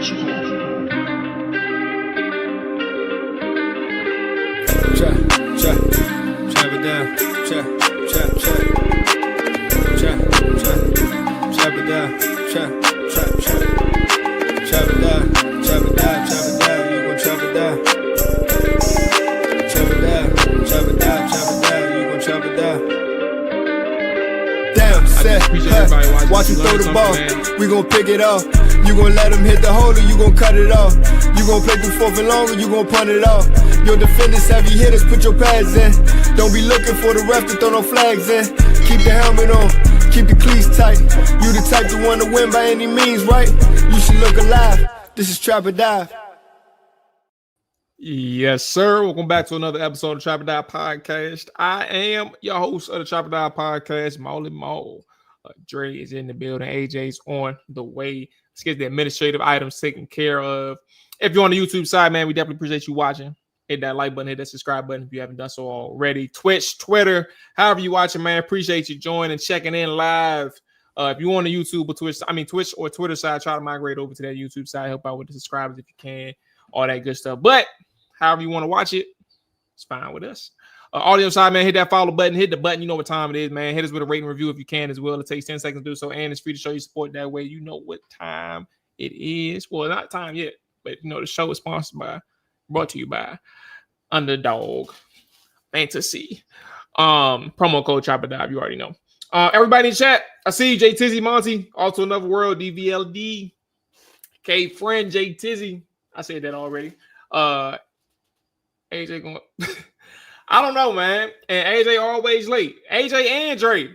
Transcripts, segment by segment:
Chop it down. Chop it down. Chop it down. You gon' chop it down. Chop it down. You gon' chop it down. Damn, set. Watch him throw the ball. We gon' pick it off. You gon' let him hit the hole or you gon' cut it off. You gon' play through fourth and long or you gon' punt it off. Your defenders heavy hitters, put your pads in. Don't be looking for the ref to throw no flags in. Keep the helmet on, keep the cleats tight. You the type to want to win by any means, right? You should look alive. This is Trap or Dive. Yes, sir. Welcome back to another episode of Trap or Dive Podcast. I am your host of the Trap or Dive Podcast, Mual. Dre is in the building. AJ's on the way. Let's get the administrative items taken care of. If you're on the YouTube side, man, we definitely appreciate you watching. Hit that like button, hit that subscribe button if you haven't done so already. Twitch, Twitter, however you watching, man. Appreciate you joining, checking in live. If you on the YouTube or Twitch or Twitter side, try to migrate over to that YouTube side. Help out with the subscribers if you can. All that good stuff. But however you want to watch it, it's fine with us. Audio side, man, hit that follow button. Hit the button. You know what time it is, man. Hit us with a rating review if you can as well. It takes 10 seconds to do so, and it's free to show you support that way. You know what time it is. Well, not time yet, but you know the show is brought to you by Underdog Fantasy. Promo code Trap or Dive. You already know. Everybody in chat. I see you, J Tizzy Monty. Also Another World, DVLD. K Friend, J Tizzy. I said that already. AJ going. I don't know, man. And AJ always late. AJ and Dre.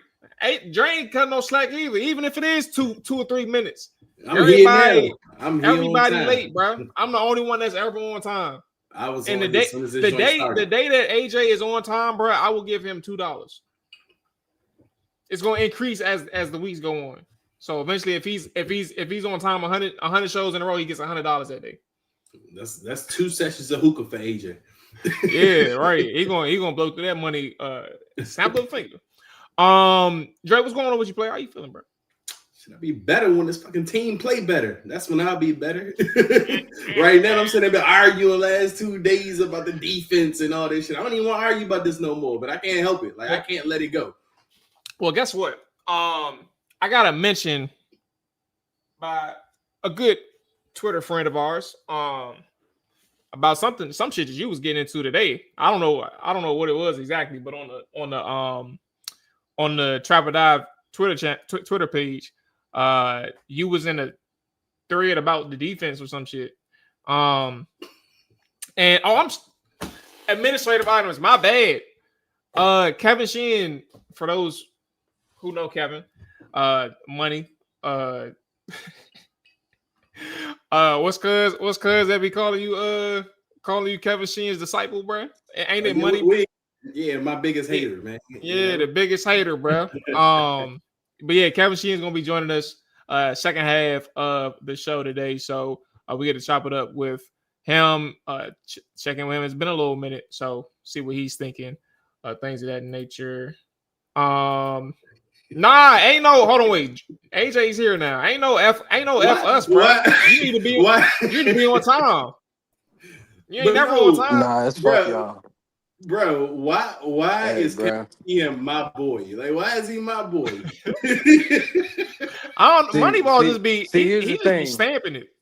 Dre ain't cutting no slack either. Even if it is two or 3 minutes. Everybody late, bro. I'm the only one that's ever on time. I was and on the day that AJ is on time, bro, I will give him $2. It's going to increase as the weeks go on. So eventually, if he's on time 100 shows in a row, he gets $100 that day. That's 2 sessions of hookah for AJ. Yeah, right. He gonna blow through that money. Snap of the finger. Dre, what's going on with you, player? How you feeling, bro? Should I be better when this fucking team play better? That's when I'll be better. Right now, I'm sitting there arguing last 2 days about the defense and all this shit. I don't even want to argue about this no more, but I can't help it. Like, I can't let it go. Well, guess what? I got a mention by a good Twitter friend of ours about some shit that you was getting into today. I don't know what it was exactly, but on the Trap or Dive Twitter page, you was in a thread about the defense or some shit. I'm administrative items. My bad. Kevin Sheen, for those who know Kevin, money. What's cuz that be calling you Kevin Sheen's disciple, bro? Ain't it money? Yeah, my biggest hater, man. Yeah, the biggest hater, bro. But yeah, Kevin Sheen's gonna be joining us second half of the show today. So we get to chop it up with him, checking with him. It's been a little minute, so see what he's thinking, things of that nature. Nah, ain't no. Hold on, wait. AJ's here now. Ain't no F us, bro. What? You need to be. You need to be on time. You ain't never on time. Nah, it's fuck y'all. Bro, why is Kevin Sheen my boy? Like, why is he my boy? Moneyball just be. Here's he the just thing. be stamping it.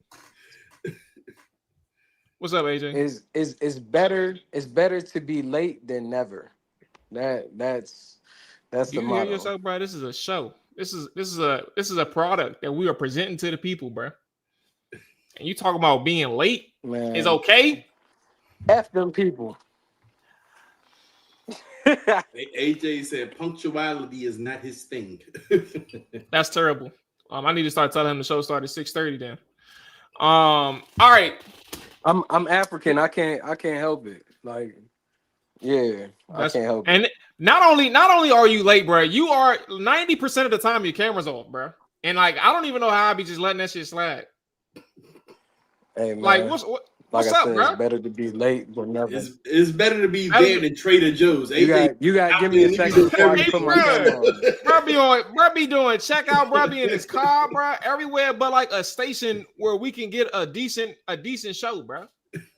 What's up, AJ? It's better to be late than never. That's you the motto. hear yourself, bro? This is a show. This is a product that we are presenting to the people, bro. And you talk about being late, Man. is okay. F them people. AJ said punctuality is not his thing. That's terrible. I need to start telling him the show started 6:30 then. All right. I'm African. I can't help it. Like, yeah, I can't help it. And not only are you late, bro, you are 90% of the time your camera's off, bro. And like, I don't even know how I be just letting that shit slide. Hey, man. Like, Like What's I up, said, bro? it's better to be late than never. It's better to be there than Trader Joe's. You got to give me a second before I can put my camera on. Bro be doing checkout, bro be in his car, bro, everywhere but like a station where we can get a decent show, bro.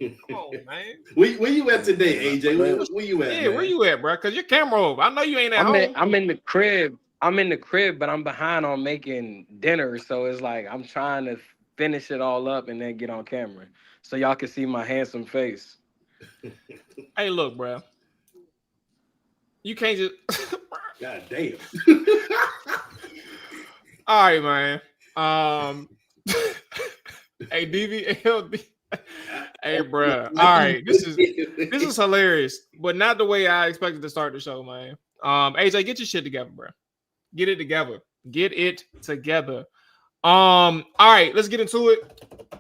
Come on, man. Where you at today, AJ? Where you at? Yeah, man? where you at, bro? Because your camera over. I know you ain't at home. I'm in the crib. But I'm behind on making dinner, so it's like I'm trying to finish it all up and then get on camera so y'all can see my handsome face. Hey, look, bro. You can't just. God damn. All right, man. Hey, DVLD. Hey, bro. All right, this is hilarious, but not the way I expected to start the show, man. AJ, get your shit together, bro. Get it together. All right, let's get into it.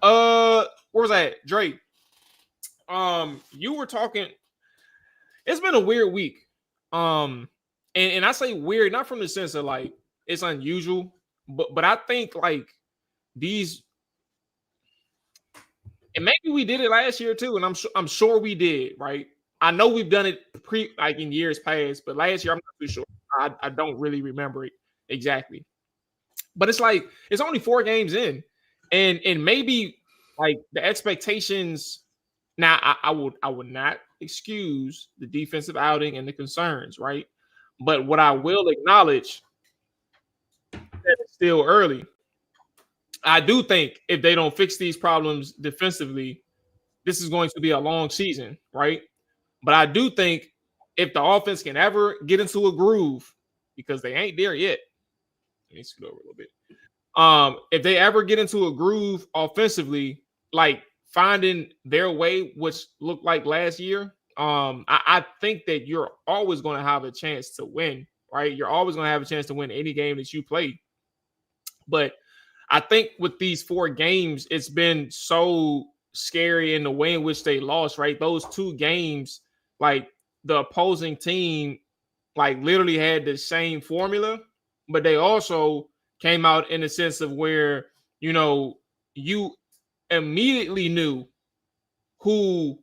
Where was I at? Drake. You were talking. It's been a weird week. And I say weird not from the sense of like it's unusual, but I think like these, and maybe we did it last year too, and I'm sure we did, right? I know we've done it like in years past, but last year I'm not too sure. I don't really remember it exactly. But it's like it's only 4 games in, and maybe like the expectations. Now I would not excuse the defensive outing and the concerns, right? But what I will acknowledge that it's still early. I do think if they don't fix these problems defensively, this is going to be a long season, right? But I do think if the offense can ever get into a groove, because they ain't there yet. Let me scoot over a little bit. If they ever get into a groove offensively, like finding their way, which looked like last year, I think that you're always going to have a chance to win, right? You're always going to have a chance to win any game that you play. But I think with these 4 games, it's been so scary in the way in which they lost, right? Those 2 games, like the opposing team, like literally had the same formula, but they also came out in a sense of where, you know, you immediately knew who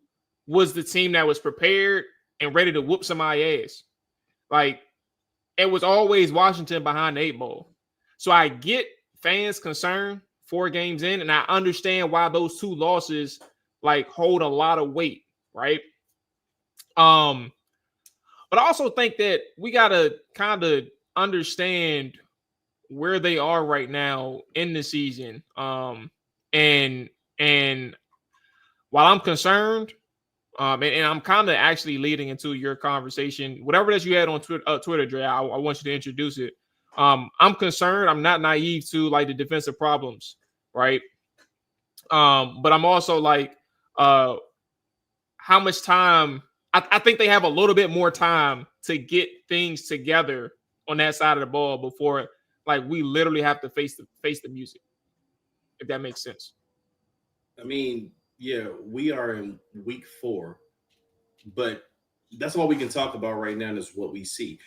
was the team that was prepared and ready to whoop somebody's ass. Like, it was always Washington behind the 8 ball. So I get fans' concern 4 games in, and I understand why those 2 losses like hold a lot of weight, right? But I also think that we gotta kind of understand where they are right now in the season. And while I'm concerned, and I'm kind of actually leading into your conversation, whatever that you had on Twitter, Dre, I want you to introduce it. I'm concerned. I'm not naive to like the defensive problems, right? But I'm also like, how much time? I think they have a little bit more time to get things together on that side of the ball before, like, we literally have to face the music. If that makes sense. I mean, yeah, we are in week 4, but that's all we can talk about right now is what we see.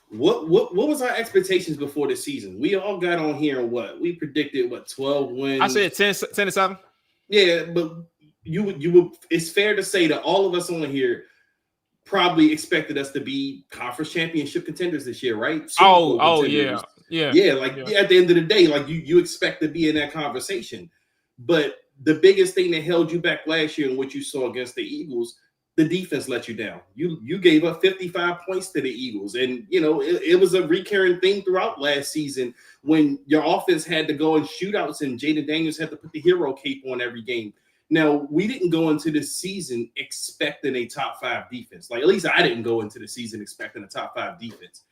What was our expectations before the season? We all got on here and we predicted 12 wins. I said 10-7. Yeah, but you would. It's fair to say that all of us on here probably expected us to be conference championship contenders this year, right? Yeah. Like at the end of the day, like you expect to be in that conversation. But the biggest thing that held you back last year and what you saw against the Eagles, the defense let you down. You gave up 55 points to the Eagles, and you know it was a recurring thing throughout last season when your offense had to go in shootouts and Jaden Daniels had to put the hero cape on every game. Now, we didn't go into the season expecting a top 5 defense. Like, at least I didn't go into the season expecting a top 5 defense.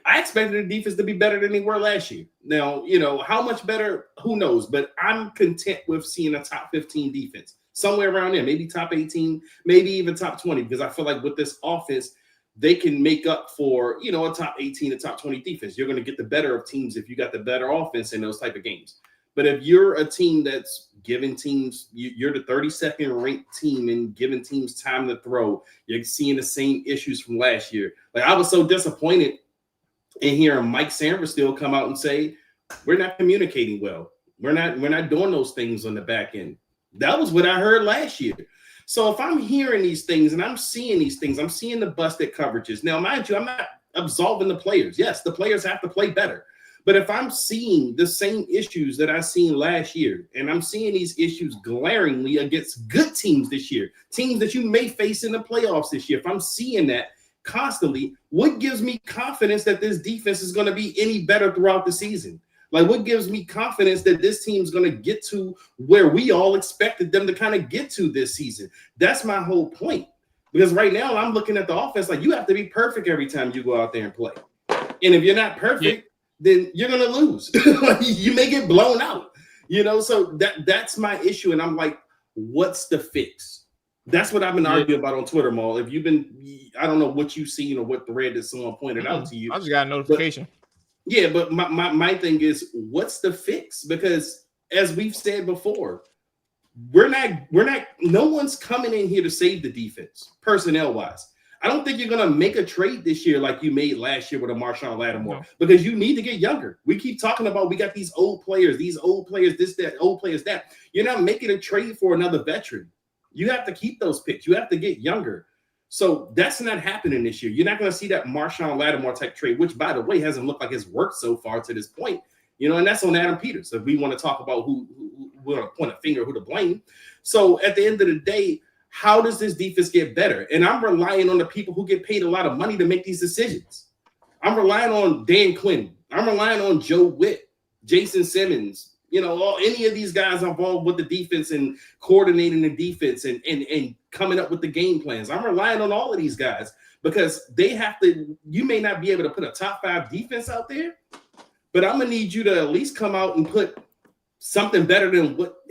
I expected the defense to be better than they were last year. Now, you know, how much better, who knows? But I'm content with seeing a top 15 defense. Somewhere around there, maybe top 18, maybe even top 20, because I feel like with this offense, they can make up for, you know, a top 18, a top 20 defense. You're going to get the better of teams if you got the better offense in those type of games. But if you're a team that's giving teams, you're the 32nd ranked team and giving teams time to throw, you're seeing the same issues from last year. Like, I was so disappointed in hearing Mike Sanders still come out and say, we're not communicating well. We're not doing those things on the back end. That was what I heard last year. So if I'm hearing these things and I'm seeing these things, I'm seeing the busted coverages. Now, mind you, I'm not absolving the players. Yes, the players have to play better. But if I'm seeing the same issues that I seen last year, and I'm seeing these issues glaringly against good teams this year, teams that you may face in the playoffs this year, if I'm seeing that constantly, what gives me confidence that this defense is going to be any better throughout the season? Like, what gives me confidence that this team's going to get to where we all expected them to kind of get to this season? That's my whole point. Because right now I'm looking at the offense like you have to be perfect every time you go out there and play. And if you're not perfect, then you're going to lose. You may get blown out, so that's my issue. And I'm like, what's the fix? That's what I've been arguing about on Twitter, Mual. If you've been, I don't know what you've seen or what thread that someone pointed out to you. I just got a notification. But my thing is, what's the fix? Because as we've said before, no one's coming in here to save the defense personnel wise. I don't think you're going to make a trade this year like you made last year with a Marshawn Lattimore, because you need to get younger. We keep talking about we got these old players, this, that, old players, that. You're not making a trade for another veteran. You have to keep those picks. You have to get younger. So that's not happening this year. You're not going to see that Marshawn Lattimore type trade, which, by the way, hasn't looked like it's worked so far to this point. And that's on Adam Peters. So if we want to talk about who we're going to point a finger, who to blame. So at the end of the day, how does this defense get better? And I'm relying on the people who get paid a lot of money to make these decisions. I'm relying on Dan Quinn. I'm relying on Joe Witt, Jason Simmons, any of these guys involved with the defense and coordinating the defense and coming up with the game plans. I'm relying on all of these guys because they have to. You may not be able to put a top 5 defense out there, but I'm going to need you to at least come out and put something better than what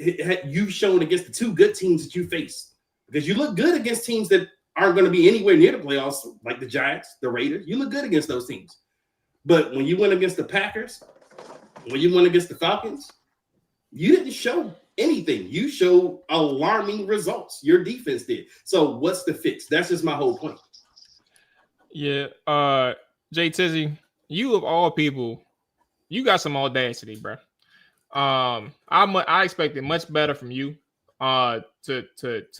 you've shown against the 2 good teams that you faced. Because you look good against teams that aren't going to be anywhere near the playoffs, like the Giants, the Raiders. You look good against those teams. But when you went against the Packers, when you went against the Falcons, you didn't show anything. You showed alarming results. Your defense did. So what's the fix? That's just my whole point. Yeah. Jay Tizzy, you of all people, you got some audacity, bro. I expected much better from you. To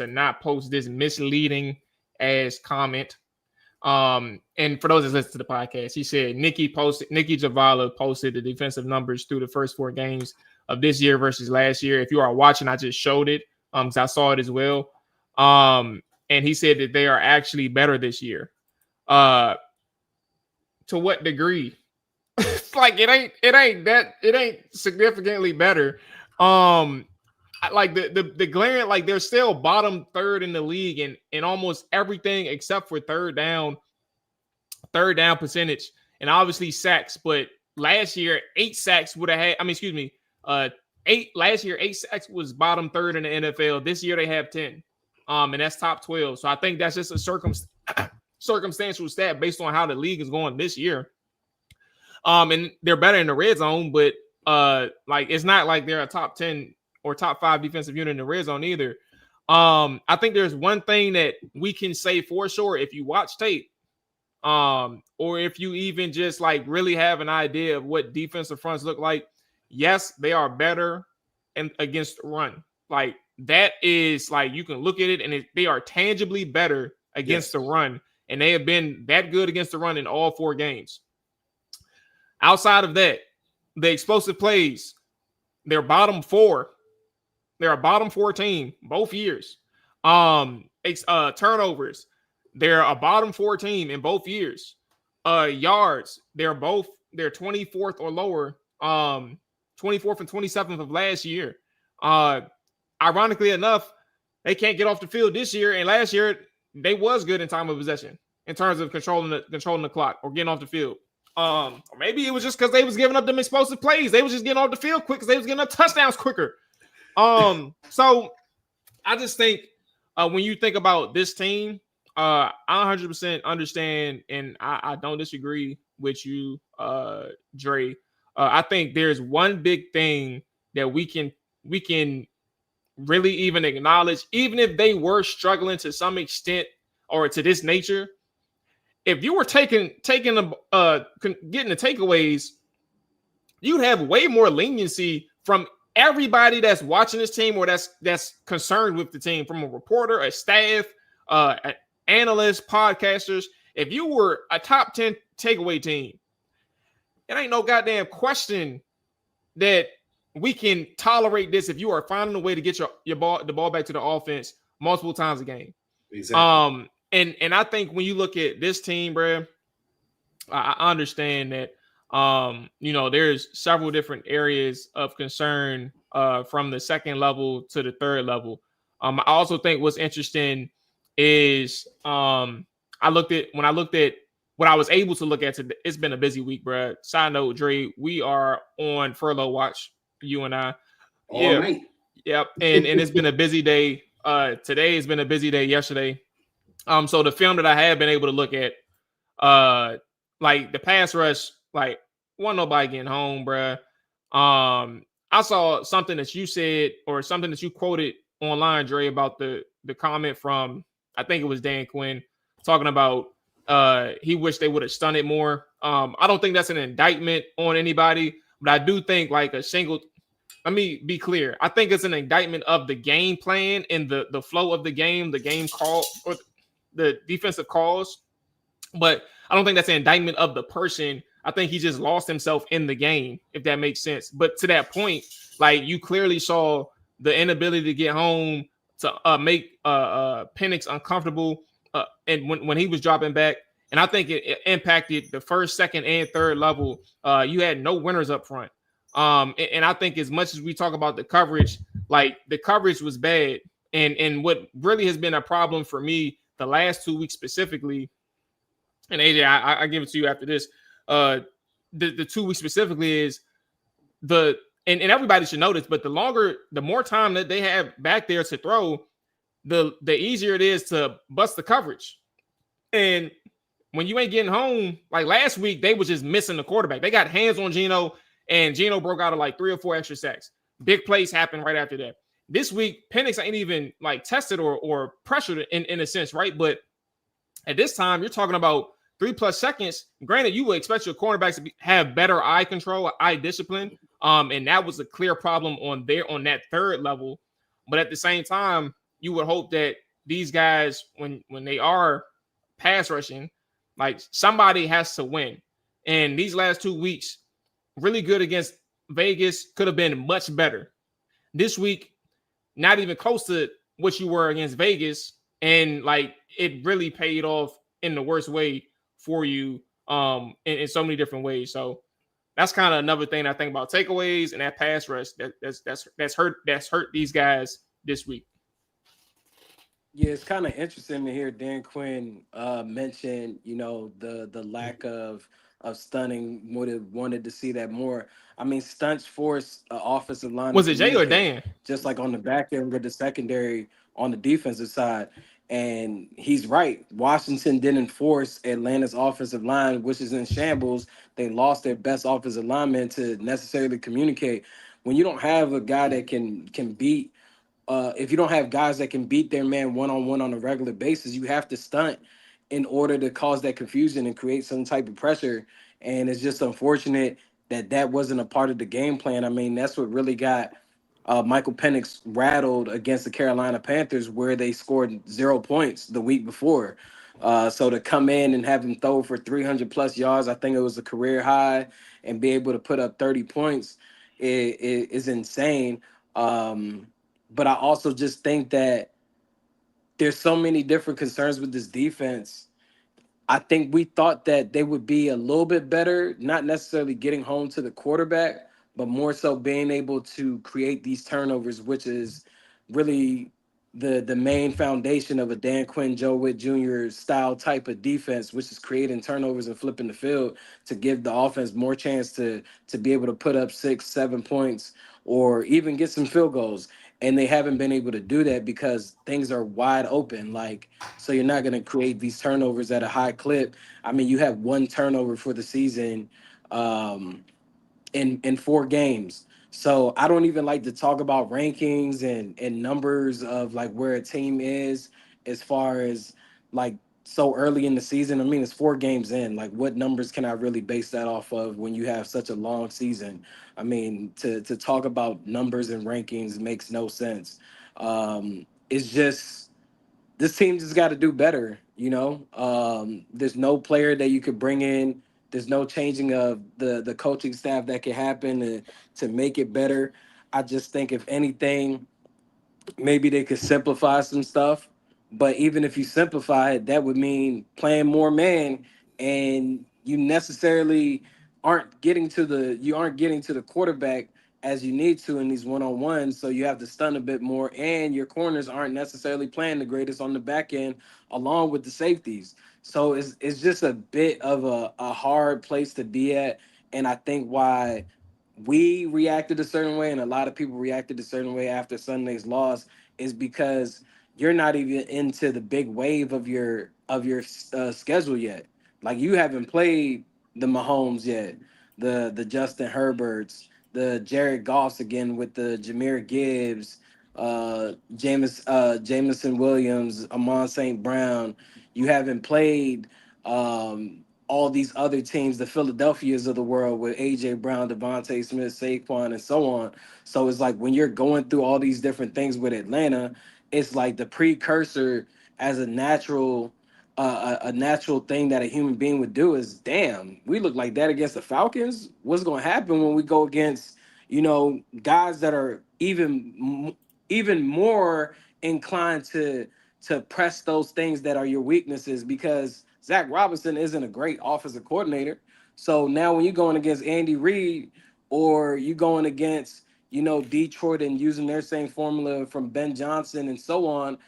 not post this misleading as comment. And for those that listen to the podcast, he said Nikki Javala posted the defensive numbers through the first 4 games of this year versus last year. If you are watching, I just showed it. Because I saw it as well. And he said that they are actually better this year. To what degree? Like it ain't significantly better. Like the glaring, like they're still bottom 3rd in the league in almost everything except for third down percentage and obviously sacks. But last year, 8 sacks would have had. 8 sacks was bottom 3rd in the NFL. This year they have 10, and that's top 12. So I think that's just a circumstantial stat based on how the league is going this year. And they're better in the red zone, but like it's not like they're a top 10 or top 5 defensive unit in the red zone either. I think there's one thing that we can say for sure if you watch tape, or if you even just like really have an idea of what defensive fronts look like. Yes, they are better against the run. Like that is like you can look at it and they are tangibly better against the run, and they have been that good against the run in all 4 games. Outside of that, the explosive plays, they're bottom 4. They're a bottom 4 team both years. Turnovers, they're a bottom 4 team in both years. Yards, they're 24th or lower. 24th and 27th of last year. Ironically enough, they can't get off the field this year, and last year they was good in time of possession in terms of controlling the clock or getting off the field. Or maybe it was just because they was giving up them explosive plays. They was just getting off the field quick because they was getting up touchdowns quicker. So I just think when you think about this team, I 100% understand, and I don't disagree with you, Dre. I think there's one big thing that we can really even acknowledge, even if they were struggling to some extent or to this nature. If you were getting the takeaways, you'd have way more leniency from everybody that's watching this team or that's concerned with the team, from a reporter, a staff, an analyst, podcasters, if you were a top 10 takeaway team, it ain't no goddamn question that we can tolerate this if you are finding a way to get the ball back to the offense multiple times a game. Exactly. And I think when you look at this team, bro, I understand that there's several different areas of concern from the second level to the third level. I also think what's interesting is I looked at what I was able to look at today. It's been a busy week, bro. Side note, Dre, we are on furlough watch, you and I. All night. Yep. And it's been a busy day. Today has been a busy day. Yesterday. So the film that I have been able to look at, like the pass rush, like wasn't nobody getting home, bro. I saw something that you said or something that you quoted online, Dre, about the comment from, I think it was Dan Quinn, talking about he wished they would have stunned it more. I don't think that's an indictment on anybody, but I do think like let me be clear. I think it's an indictment of the game plan and the flow of the game call or the defensive calls. But I don't think that's an indictment of the person. I think he just lost himself in the game, if that makes sense. But to that point, like you clearly saw the inability to get home, to make Penix uncomfortable, and when he was dropping back, and I think it impacted the first, second, and third level. You had no winners up front, and I think as much as we talk about the coverage, like the coverage was bad, and what really has been a problem for me the last 2 weeks specifically. And AJ, I give it to you after this. The 2 weeks specifically is and everybody should know this, but the more time that they have back there to throw, the easier it is to bust the coverage. And when you ain't getting home, like last week, they was just missing the quarterback. They got hands on Geno, and Geno broke out of like 3 or 4 extra sacks. Big plays happened right after that. This week, Penix ain't even like tested or pressured in a sense, right? But at this time, you're talking about 3+ seconds. Granted, you would expect your cornerbacks to have better eye control, eye discipline, and that was a clear problem on that third level. But at the same time, you would hope that these guys, when they are pass rushing, like somebody has to win. And these last 2 weeks, really good against Vegas, could have been much better. This week, not even close to what you were against Vegas, and like it really paid off in the worst way for you in so many different ways. So that's kind of another thing I think about takeaways and that pass rush that's hurt these guys this week. Yeah, it's kind of interesting to hear Dan Quinn mention, the lack of stunning. Would have wanted to see that more. I mean, stunts force offensive line. Was it Jay or Dan? Just like on the back end with the secondary on the defensive side. And he's right. Washington didn't force Atlanta's offensive line, which is in shambles. They lost their best offensive lineman to necessarily communicate. When you don't have a guy that can beat, if you don't have guys that can beat their man one-on-one on a regular basis, you have to stunt in order to cause that confusion and create some type of pressure. And it's just unfortunate that wasn't a part of the game plan. I mean, that's what really got Michael Penix rattled against the Carolina Panthers, where they scored 0 points the week before. So to come in and have him throw for 300+ yards, I think it was a career high, and be able to put up 30 points is insane. But I also just think that there's so many different concerns with this defense. I think we thought that they would be a little bit better, not necessarily getting home to the quarterback, but more so being able to create these turnovers, which is really the main foundation of a Dan Quinn, Joe Witt Jr. style type of defense, which is creating turnovers and flipping the field to give the offense more chance to be able to put up 6-7 points or even get some field goals. And they haven't been able to do that because things are wide open. So you're not going to create these turnovers at a high clip. I mean, you have 1 turnover for the season in 4 games. So I don't even like to talk about rankings and numbers of like where a team is as far as like so early in the season. I mean, it's 4 games in. Like, what numbers can I really base that off of when you have such a long season? I mean, to talk about numbers and rankings makes no sense. It's just this team just got to do better. There's no player that you could bring in. There's no changing of the coaching staff that can happen to make it better. I just think if anything, maybe they could simplify some stuff. But even if you simplify it, that would mean playing more man, and you aren't getting to the quarterback as you need to in these one on ones. So you have to stun a bit more, and your corners aren't necessarily playing the greatest on the back end, along with the safeties. So it's just a bit of a hard place to be at, and I think why we reacted a certain way and a lot of people reacted a certain way after Sunday's loss is because you're not even into the big wave of your schedule yet. Like, you haven't played the Mahomes yet, the Justin Herberts, the Jared Goffs again with the Jameer Gibbs, Jameson Williams, Amon St. Brown. You haven't played all these other teams, the Philadelphias of the world with AJ Brown, Devontae Smith, Saquon, and so on. So it's like when you're going through all these different things with Atlanta, it's like the precursor as a natural thing that a human being would do is, damn, we look like that against the Falcons. What's going to happen when we go against guys that are even more inclined to press those things that are your weaknesses, because Zach Robinson isn't a great offensive coordinator. So now when you're going against Andy Reid, or you going against Detroit and using their same formula from Ben Johnson and so on,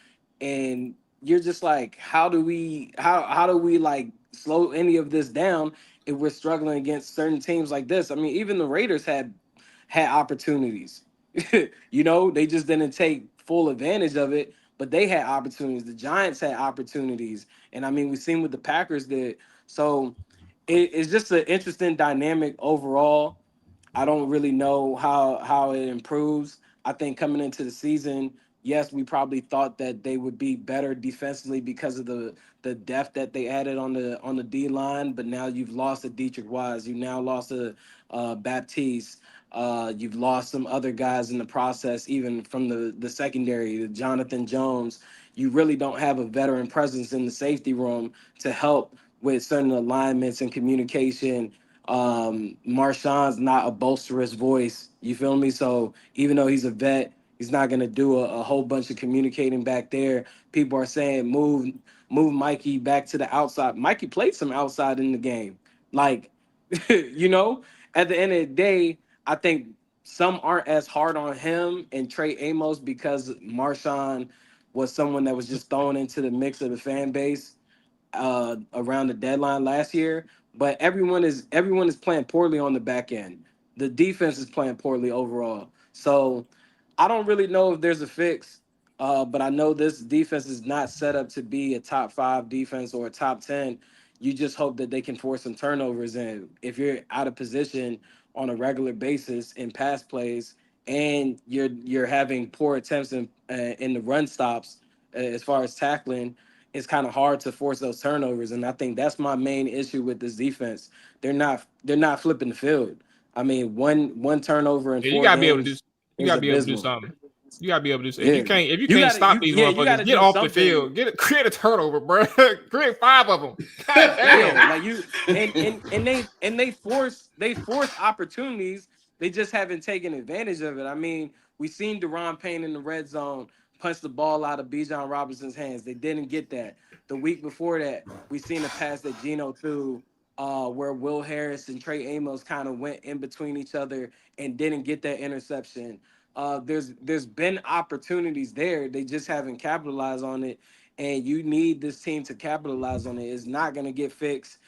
and you're just like, how do we like slow any of this down if we're struggling against certain teams like this? I mean, even the Raiders had opportunities. They just didn't take full advantage of it, but they had opportunities. The Giants had opportunities. And I mean, we've seen what the Packers did. So it's just an interesting dynamic overall. I don't really know how it improves. I think coming into the season, yes, we probably thought that they would be better defensively because of the depth that they added on the D line. But now you've lost a Dietrich Wise, you now lost a Baptiste, you've lost some other guys in the process, even from the secondary, the Jonathan Jones. You really don't have a veteran presence in the safety room to help with certain alignments and communication. Marshawn's not a boisterous voice. You feel me? So even though he's a vet, he's not gonna do a whole bunch of communicating back there. People are saying move Mikey back to the outside. Mikey played some outside in the game. Like, you know, at the end of the day, I think some aren't as hard on him and Trey Amos because Marshawn was someone that was just thrown into the mix of the fan base around the deadline last year. But everyone is playing poorly on the back end. The defense is playing poorly overall. So I don't really know if there's a fix, but I know this defense is not set up to be a top 5 defense or a top 10. You just hope that they can force some turnovers. And if you're out of position on a regular basis in pass plays, and you're having poor attempts in the run stops as far as tackling, it's kind of hard to force those turnovers. And I think that's my main issue with this defense. They're not flipping the field. I mean, one turnover in Yeah, you four gotta be able to do. games You is gotta be able to do abysmal. something. You gotta be able to do. Yeah, If you you can't gotta stop these you motherfuckers, gotta get do off the something. field. Create a turnover, bro. Create 5 of them. God Yeah, damn. like you and they force opportunities. They just haven't taken advantage of it. I mean, we seen Deron Payne in the red zone punch the ball out of Bijan Robinson's hands. They didn't get that. The week before that, we seen a pass that Geno threw, where Will Harris and Trey Amos kind of went in between each other and didn't get that interception. There's been opportunities there. They just haven't capitalized on it, and you need this team to capitalize on it. It's not going to get fixed.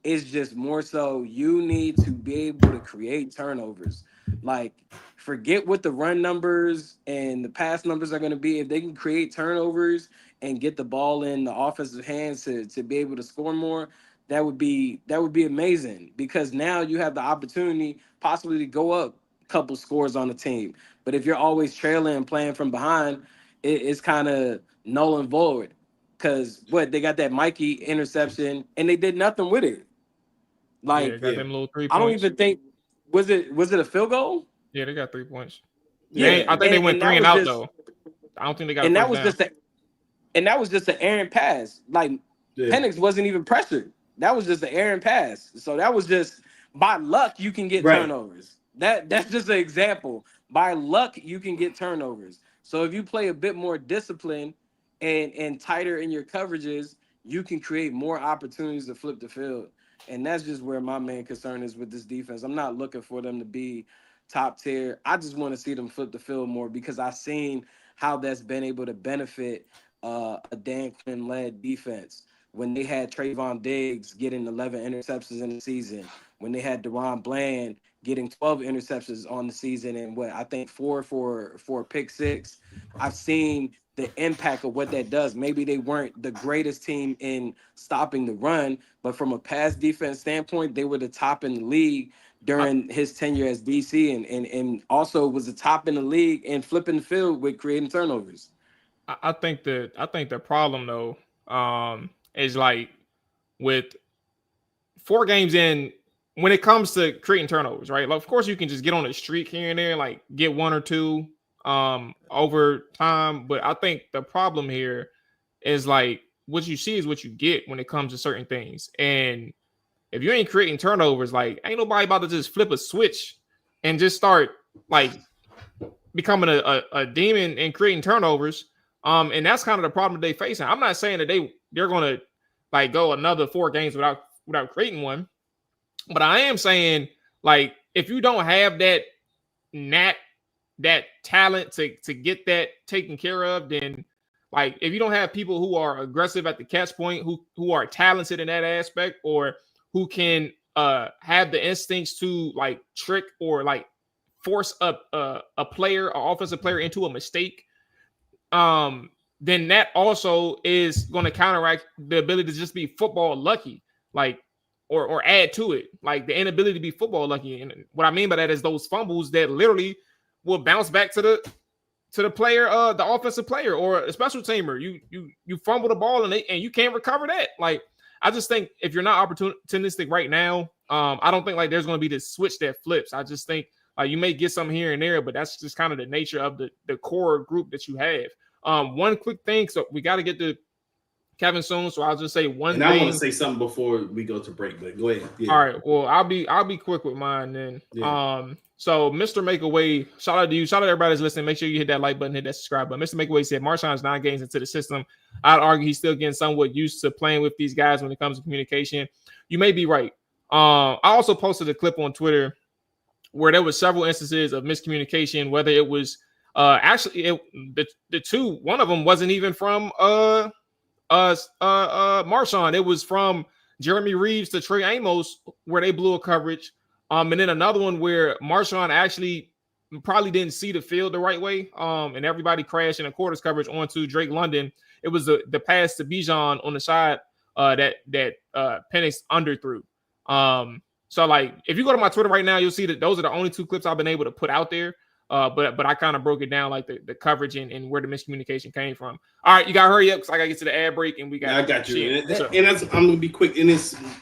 It's just more so you need to be able to create turnovers. Like, forget what the run numbers and the pass numbers are going to be. If they can create turnovers and get the ball in the offensive hands to be able to score more, that would be amazing, because now you have the opportunity possibly to go up a couple scores on the team. But if you're always trailing and playing from behind, it's kind of null and void. Because they got that Mikey interception and they did nothing with it. Like, got them little 3 points. I don't even think was it a field goal? Yeah, they got 3 points. Yeah, I think they went 3 and out though. I don't think they got. And that was just an errant pass. Like Penix wasn't even pressured. That was just an errant pass. So that was just by luck you can get turnovers. That's just an example. By luck you can get turnovers. So if you play a bit more disciplined and tighter in your coverages, you can create more opportunities to flip the field. And that's just where my main concern is with this defense. I'm not looking for them to be top tier. I just want to see them flip the field more because I've seen how that's been able to benefit a Dan Quinn-led defense. When they had Trayvon Diggs getting 11 interceptions in the season, when they had DeRon Bland getting 12 interceptions on the season and I think 4 for pick 6, I've seen the impact of what that does. Maybe they weren't the greatest team in stopping the run, but from a pass defense standpoint, they were the top in the league during his tenure as DC and also was the top in the league in flipping the field with creating turnovers. I think the problem though is like with 4 games in, when it comes to creating turnovers, right? Like, of course, you can just get on a streak here and there, like get 1 or 2 over time. But I think the problem here is like what you see is what you get when it comes to certain things. And if you ain't creating turnovers, like ain't nobody about to just flip a switch and just start like becoming a demon and creating turnovers. And that's kind of the problem that they facing. I'm not saying that they're gonna like go another 4 games without creating one. But I am saying, like, if you don't have that talent to get that taken care of, then like if you don't have people who are aggressive at the catch point, who are talented in that aspect, or who can have the instincts to like trick or like force up a player, an offensive player into a mistake, then that also is going to counteract the ability to just be football lucky, like. Or add to it, like the inability to be football lucky. And what I mean by that is those fumbles that literally will bounce back to the player, the offensive player or a special teamer. You fumble the ball and you can't recover that. Like, I just think if you're not opportunistic right now, I don't think like there's going to be this switch that flips. I just think like you may get some here and there, but that's just kind of the nature of the core group that you have. One quick thing, so we got to get to Kevin soon, so I'll just say one thing. I want to say something before we go to break, but go ahead. Yeah. All right. Well, I'll be quick with mine then. Yeah. So Mr. Makeaway, shout out to you. Shout out to everybody that's listening. Make sure you hit that like button, hit that subscribe button. Mr. Makeaway said Marshawn's 9 games into the system. I'd argue he's still getting somewhat used to playing with these guys when it comes to communication. You may be right. I also posted a clip on Twitter where there was several instances of miscommunication, whether it was the two, one of them wasn't even from Marshawn. It was from Jeremy Reeves to Trey Amos where they blew a coverage. And then another one where Marshawn actually probably didn't see the field the right way. And everybody crashed in a quarters coverage onto Drake London. It was the pass to Bijan on the side that Penix underthrew. So like if you go to my Twitter right now, you'll see that those are the only 2 clips I've been able to put out there. But I kind of broke it down like the coverage and where the miscommunication came from. All right, you got to hurry up because I got to get to the ad break and we got. I got you. And that's, I'm gonna be quick. And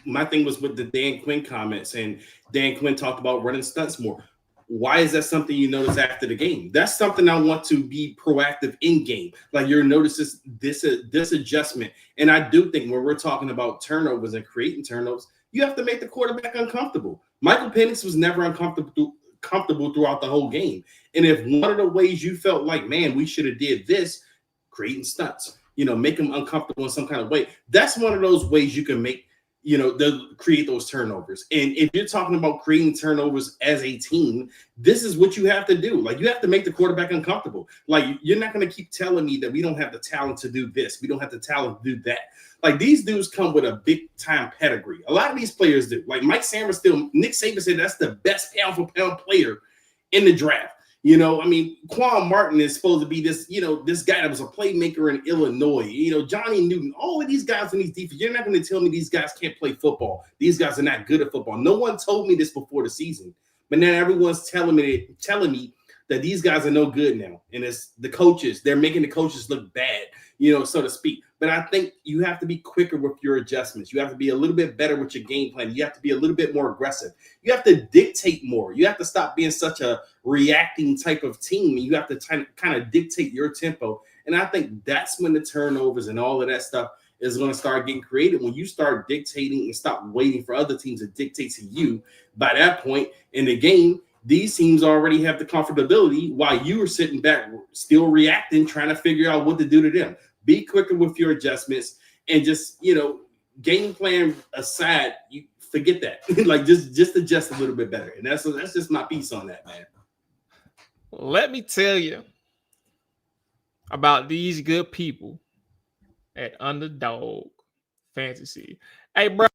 my thing was with the Dan Quinn comments, and Dan Quinn talked about running stunts more. Why is that something you notice after the game? That's something I want to be proactive in game. Like you're noticing this adjustment. And I do think when we're talking about turnovers and creating turnovers, you have to make the quarterback uncomfortable. Michael Penix was never comfortable throughout the whole game. And if one of the ways you felt like, man, we should have did this, creating stunts, make them uncomfortable in some kind of way. That's one of those ways you can make, create those turnovers. And if you're talking about creating turnovers as a team, this is what you have to do. Like you have to make the quarterback uncomfortable. Like you're not going to keep telling me that we don't have the talent to do this. We don't have the talent to do that. Like these dudes come with a big time pedigree. A lot of these players do. Like Nick Saban said that's the best pound for pound player in the draft. Quan Martin is supposed to be this, this guy that was a playmaker in Illinois. Johnny Newton, all of these guys in these defense. You're not going to tell me these guys can't play football. These guys are not good at football. No one told me this before the season, but now everyone's telling me that these guys are no good now. And it's the coaches. They're making the coaches look bad, so to speak. But I think you have to be quicker with your adjustments. You have to be a little bit better with your game plan. You have to be a little bit more aggressive. You have to dictate more. You have to stop being such a reacting type of team. You have to kind of dictate your tempo. And I think that's when the turnovers and all of that stuff is going to start getting created. When you start dictating and stop waiting for other teams to dictate to you, by that point in the game, these teams already have the comfortability while you are sitting back, still reacting, trying to figure out what to do to them. Be quicker with your adjustments and just, game plan aside, you forget that. Like just adjust a little bit better. And that's just my piece on that, man. Let me tell you about these good people at Underdog Fantasy. Hey, bro,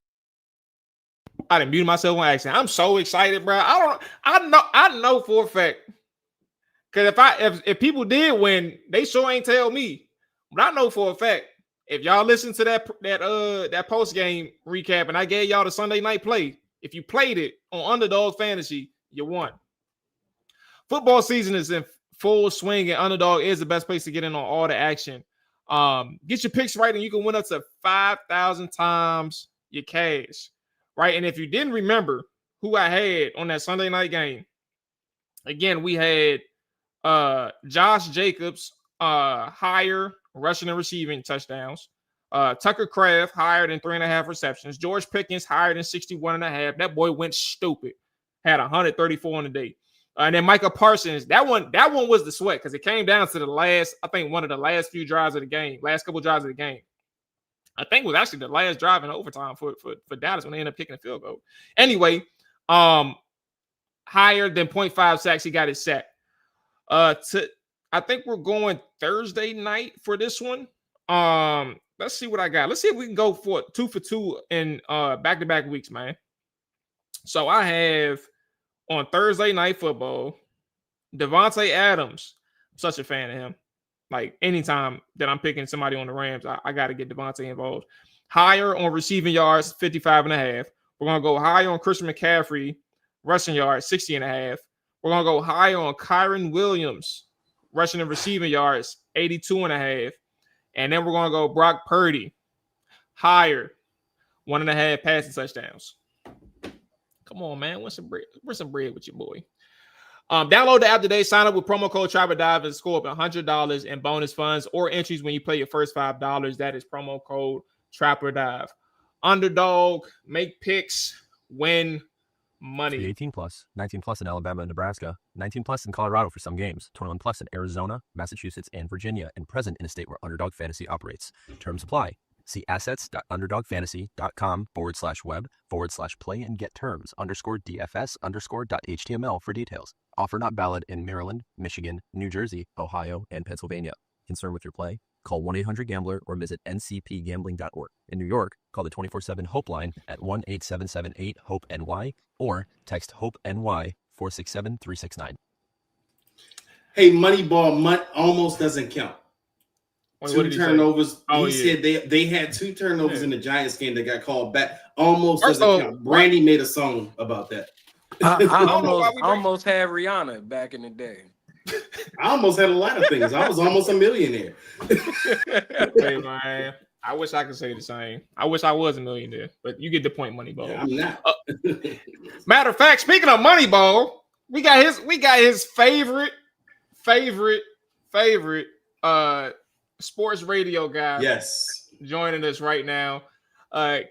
I done muted myself on accident. I'm so excited, bro. I know for a fact, because if people did win, they sure ain't tell me. But I know for a fact, if y'all listen to that post game recap, and I gave y'all the Sunday night play, if you played it on Underdog Fantasy, you won. Football season is in full swing, and Underdog is the best place to get in on all the action. Get your picks right, and you can win up to 5,000 times your cash, right? And if you didn't remember who I had on that Sunday night game, again, we had Josh Jacobs higher rushing and receiving touchdowns. Tucker Kraft higher than 3.5 receptions. George Pickens higher than 61.5. That boy went stupid. Had 134 on the day. And then Micah Parsons, that one was the sweat because it came down to one of the last few drives of the game, last couple drives of the game. I think it was actually the last drive in overtime for Dallas when they ended up kicking a field goal. Anyway, higher than 0.5 sacks, he got his sack. I think we're going Thursday night for this one. Let's see what I got. Let's see if we can go for 2 for 2 in back-to-back weeks, man. So I have on Thursday Night Football, Devontae Adams. I'm such a fan of him. Like anytime that I'm picking somebody on the Rams, I got to get Devontae involved. Higher on receiving yards, 55.5. We're going to go higher on Christian McCaffrey, rushing yards, 60.5. We're going to go higher on Kyron Williams, rushing and receiving yards, 82.5. And then we're going to go Brock Purdy, higher, 1.5 passing touchdowns. Come on, man. Where's some bread with your boy? Download the app today. Sign up with promo code TrapperDive and score up $100 in bonus funds or entries when you play your first $5. That is promo code TrapperDive. Underdog, make picks, win money. 18 plus, 19 plus in Alabama and Nebraska, 19 plus in Colorado for some games, 21 plus in Arizona, Massachusetts, and Virginia, and present in a state where Underdog Fantasy operates. Terms apply. See assets.underdogfantasy.com/web/play and get terms _DFS_.html for details. Offer not valid in Maryland, Michigan, New Jersey, Ohio, and Pennsylvania. Concerned with your play? Call 1-800-GAMBLER or visit ncpgambling.org. In New York, call the 24/7 Hope line at 1-877-8-HOPE-NY or text HOPE-NY 467-369. Hey, Moneyball almost doesn't count. Wait, 2 turnovers. He said they had 2 turnovers in the Giants game that got called back. Almost doesn't count. Brandy made a song about that. I almost had Rihanna back in the day. I almost had a lot of things. I was almost a millionaire. Hey, man, I wish I could say the same. I wish I was a millionaire, but you get the point, Moneyball. Yeah, I'm not. Matter of fact, speaking of Moneyball, we got his favorite sports radio guy. Yes, joining us right now.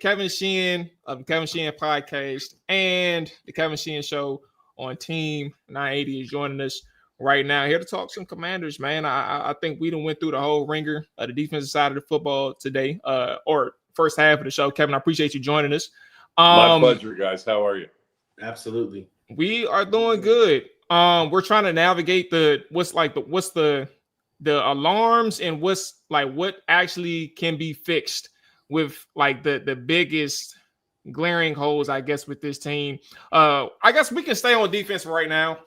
Kevin Sheen of the Kevin Sheen Podcast and the Kevin Sheen Show on Team 980 is joining us right now, here to talk some Commanders, man. I think we done went through the whole ringer of the defensive side of the football today, or first half of the show. Kevin, I appreciate you joining us. My pleasure, guys. How are you? Absolutely. We are doing good. We're trying to navigate the alarms and what actually can be fixed with like the biggest glaring holes, I guess, with this team. I guess we can stay on defense right now.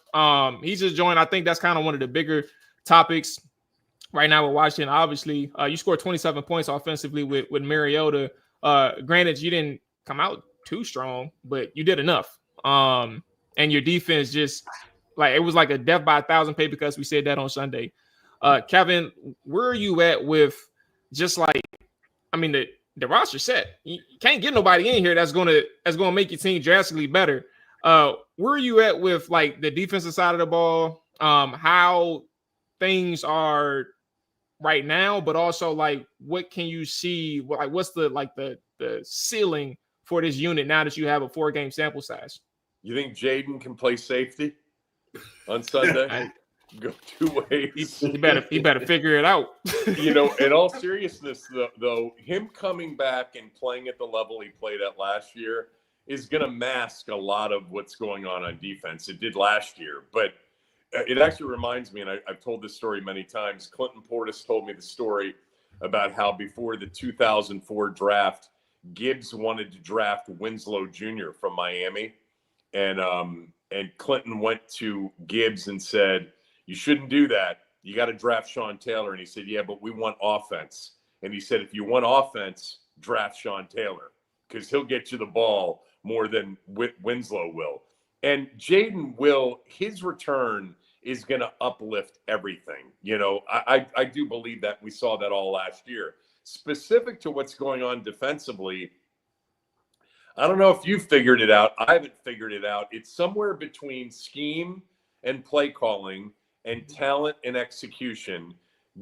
He just joined. I think that's kind of one of the bigger topics right now with Washington. Obviously, you scored 27 points offensively with Mariota. Granted, you didn't come out too strong, but you did enough. And your defense just it was like a death by 1,000 pay, because we said that on Sunday. Kevin, where are you at with just like I mean, the roster set. You can't get nobody in here that's gonna make your team drastically better. Where are you at with like the defensive side of the ball? How things are right now, but also like what can you see? Like what's the ceiling for this unit now that you have a 4-game sample size? You think Jaden can play safety on Sunday? Go 2 ways. He better figure it out. In all seriousness, though, him coming back and playing at the level he played at last year is going to mask a lot of what's going on defense. It did last year, but it actually reminds me, and I've told this story many times. Clinton Portis told me the story about how before the 2004 draft, Gibbs wanted to draft Winslow Jr. from Miami, and Clinton went to Gibbs and said, "You shouldn't do that. You got to draft Sean Taylor." And he said, "Yeah, but we want offense." And he said, "If you want offense, draft Sean Taylor because he'll get you the ball more than Winslow will." And Jaden will, his return is going to uplift everything. I do believe that. We saw that all last year. Specific to what's going on defensively, I don't know if you figured it out. I haven't figured it out. It's somewhere between scheme and play calling and talent and execution.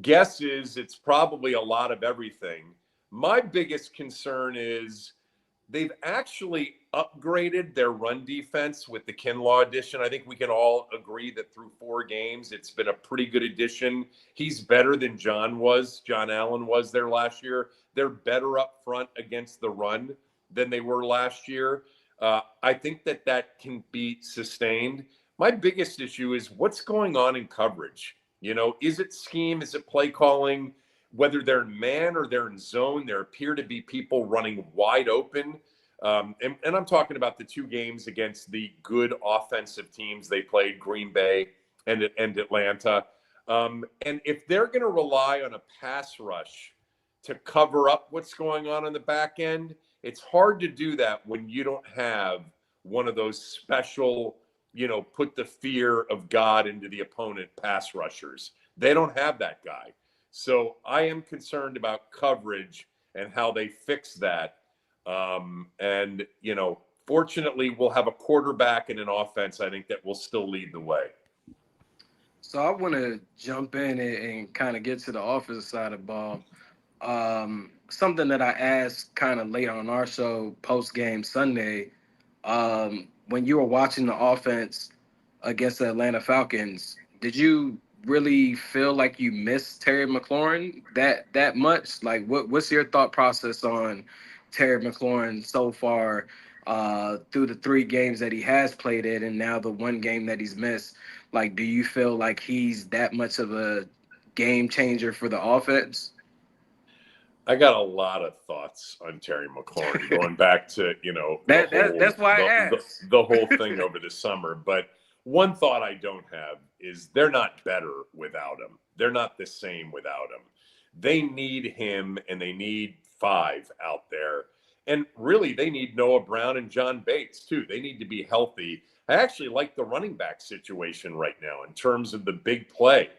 Guess is it's probably a lot of everything. My biggest concern is they've actually upgraded their run defense with the Kinlaw addition. I think we can all agree that through 4 games, it's been a pretty good addition. He's better than John Allen was there last year. They're better up front against the run than they were last year. I think that can be sustained. My biggest issue is what's going on in coverage. Is it scheme? Is it play calling? Whether they're in man or they're in zone, there appear to be people running wide open. And I'm talking about the 2 games against the good offensive teams they played, Green Bay and Atlanta. And if they're going to rely on a pass rush to cover up what's going on the back end, it's hard to do that when you don't have one of those special, put the fear of God into the opponent pass rushers. They don't have that guy. So I am concerned about coverage and how they fix that. Fortunately, we'll have a quarterback and an offense, I think, that will still lead the way. So I want to jump in and kind of get to the offensive side of the ball. Something that I asked kind of late on our show, post-game Sunday, when you were watching the offense against the Atlanta Falcons, did you really feel like you missed Terry McLaurin that much? Like, what's your thought process on Terry McLaurin so far through the 3 games that he has played in and now the 1 game that he's missed? Like, do you feel like he's that much of a game changer for the offense? I got a lot of thoughts on Terry McLaurin going back to, that's why I asked. The whole thing over the summer. But one thought I don't have is they're not better without him. They're not the same without him. They need him, and they need 5 out there. And really, they need Noah Brown and John Bates, too. They need to be healthy. I actually like the running back situation right now in terms of the big play,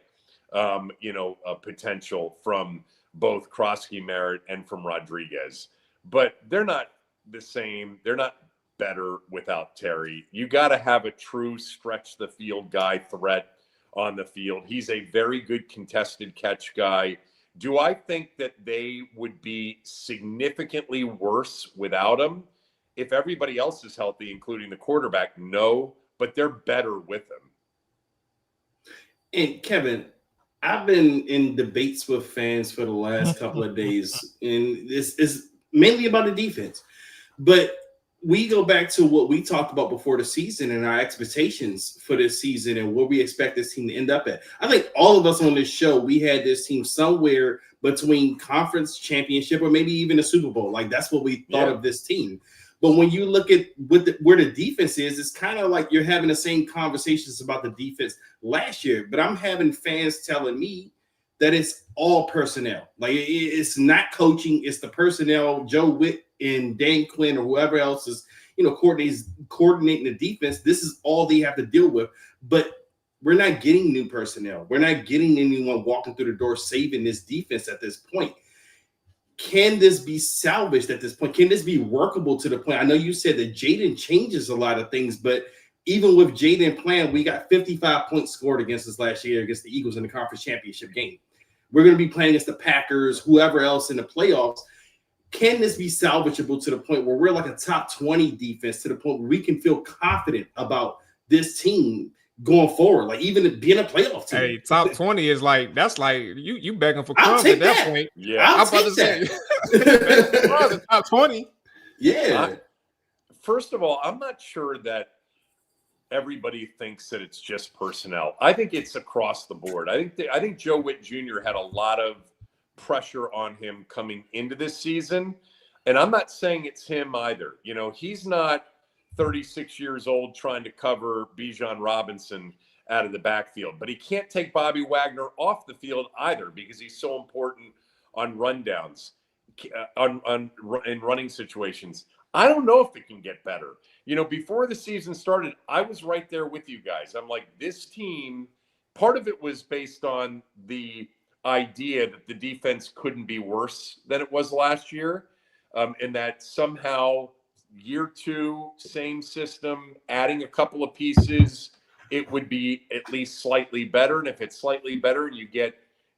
potential from both Krosky Merritt and from Rodriguez. But they're not the same. They're not better without Terry. You got to have a true stretch the field guy threat on the field. He's a very good contested catch guy. Do I think that they would be significantly worse without him? If everybody else is healthy, including the quarterback, no, but they're better with him. And Kevin, I've been in debates with fans for the last couple of days, and this is mainly about the defense. But we go back to what we talked about before the season and our expectations for this season and where we expect this team to end up at. I think all of us on this show, we had this team somewhere between conference championship or maybe even a Super Bowl. Like, that's what we thought of this team. But when you look at where the defense is, it's kind of like you're having the same conversations about the defense last year. But I'm having fans telling me that it's all personnel. Like, it's not coaching. It's the personnel, Joe Witt and Dan Quinn or whoever else is, coordinating the defense. This is all they have to deal with. But we're not getting new personnel. We're not getting anyone walking through the door saving this defense at this point. can this be salvaged at this point? Can this be workable to the point? I know you said that Jaden changes a lot of things, but even with Jaden playing, we got 55 points scored against us last year against the Eagles in the conference championship game. We're going to be playing against the Packers, whoever else in the playoffs. Can this be salvageable to the point where we're like a top 20 defense, to the point where we can feel confident about this team going forward, like even being a playoff team? Hey, top 20 is like, that's like you begging for crumbs at that point. Yeah, I'll I'm about to take say top 20. Yeah. First of all, I'm not sure that everybody thinks that it's just personnel. I think it's across the board. I think Joe Witt Jr. had a lot of pressure on him coming into this season, and I'm not saying it's him either. You know, he's not 36 years old trying to cover Bijan Robinson out of the backfield, but he can't take Bobby Wagner off the field either because he's so important on rundowns, in running situations. I don't know if it can get better. You know, before the season started, I was right there with you guys. I'm like, this team, part of it was based on the idea that the defense couldn't be worse than it was last year, and that somehow year two, same system, adding a couple of pieces, it would be at least slightly better. And if it's slightly better, you get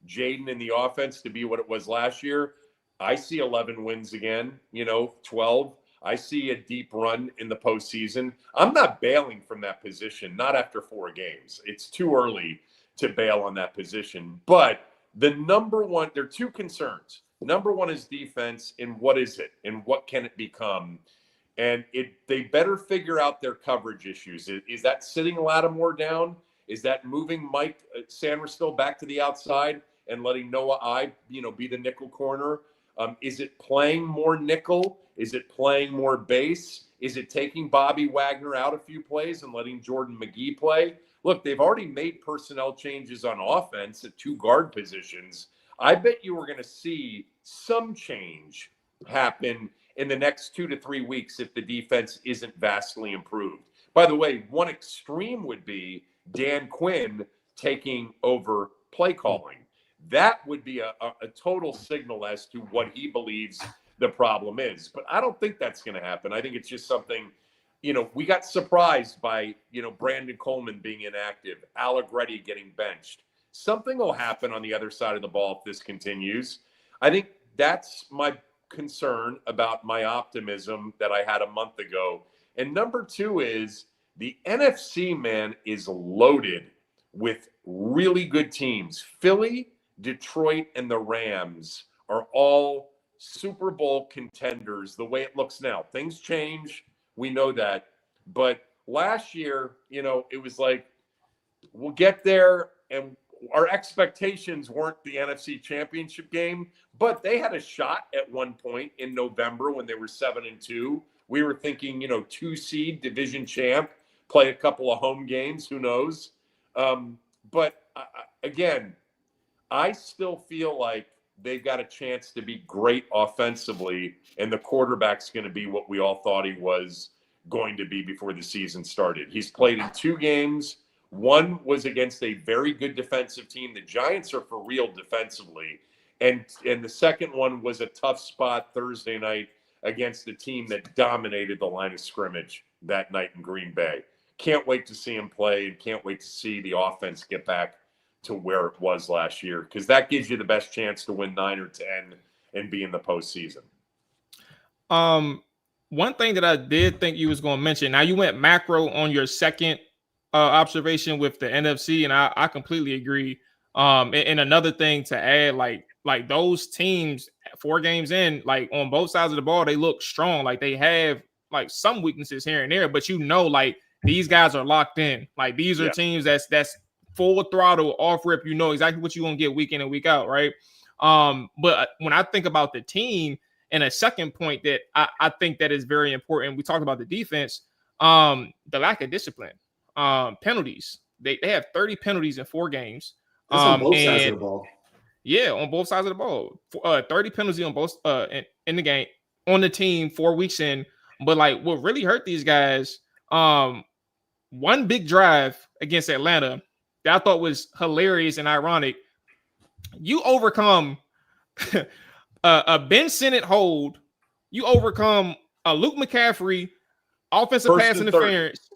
Jaden in the offense to be what it was last year. I see 11 wins again, 12. I see a deep run in the postseason. I'm not bailing from that position, not after 4 games. It's too early to bail on that position. But the number one, there are 2 concerns. Number one is defense, and what is it? And what can it become? And they better figure out their coverage issues. Is that sitting Lattimore down? Is that moving Mike Sandersville back to the outside and letting Noah I, be the nickel corner? Is it playing more nickel? Is it playing more base? Is it taking Bobby Wagner out a few plays and letting Jordan McGee play? Look, they've already made personnel changes on offense at 2 guard positions. I bet you we're going to see some change happen in the next 2 to 3 weeks if the defense isn't vastly improved. By the way, one extreme would be Dan Quinn taking over play calling. That would be a total signal as to what he believes the problem is. But I don't think that's going to happen. I think it's just something, we got surprised by, Brandon Coleman being inactive, Allegretti getting benched. Something will happen on the other side of the ball if this continues. I think that's my concern about my optimism that I had a month ago. And number 2 is the NFC, man, is loaded with really good teams. Philly, Detroit, and the Rams are all Super Bowl contenders the way it looks now. Things change. We know that. But last year, it was like, we'll get there, and our expectations weren't the NFC Championship game, but they had a shot at one point in November when they were 7-2. We were thinking, 2 seed division champ, play a couple of home games, who knows? But again, I still feel like they've got a chance to be great offensively, and the quarterback's going to be what we all thought he was going to be before the season started. He's played in 2 games. One was against a very good defensive team. The Giants are for real defensively. And the second one was a tough spot Thursday night against a team that dominated the line of scrimmage that night in Green Bay. Can't wait to see him play, and can't wait to see the offense get back to where it was last year, because that gives you the best chance to win 9 or 10 and be in the postseason. One thing that I did think you was going to mention, now you went macro on your second observation with the NFC, and I completely agree. And another thing to add, like those teams 4 games in, like on both sides of the ball, they look strong. Like they have like some weaknesses here and there, but like these guys are locked in. Like these are teams that's full throttle off rip. You know exactly what you're gonna get week in and week out, right? But when I think about the team, and a second point that I think that is very important, we talked about the defense, the lack of discipline, penalties. They have 30 penalties in 4 games. That's on both sides of the ball. Yeah, on both sides of the ball. 30 penalties on both in the game on the team 4 weeks in. But like what really hurt these guys, one big drive against Atlanta that I thought was hilarious and ironic. You overcome a Ben Sinnott hold, you overcome a Luke McCaffrey offensive pass interference,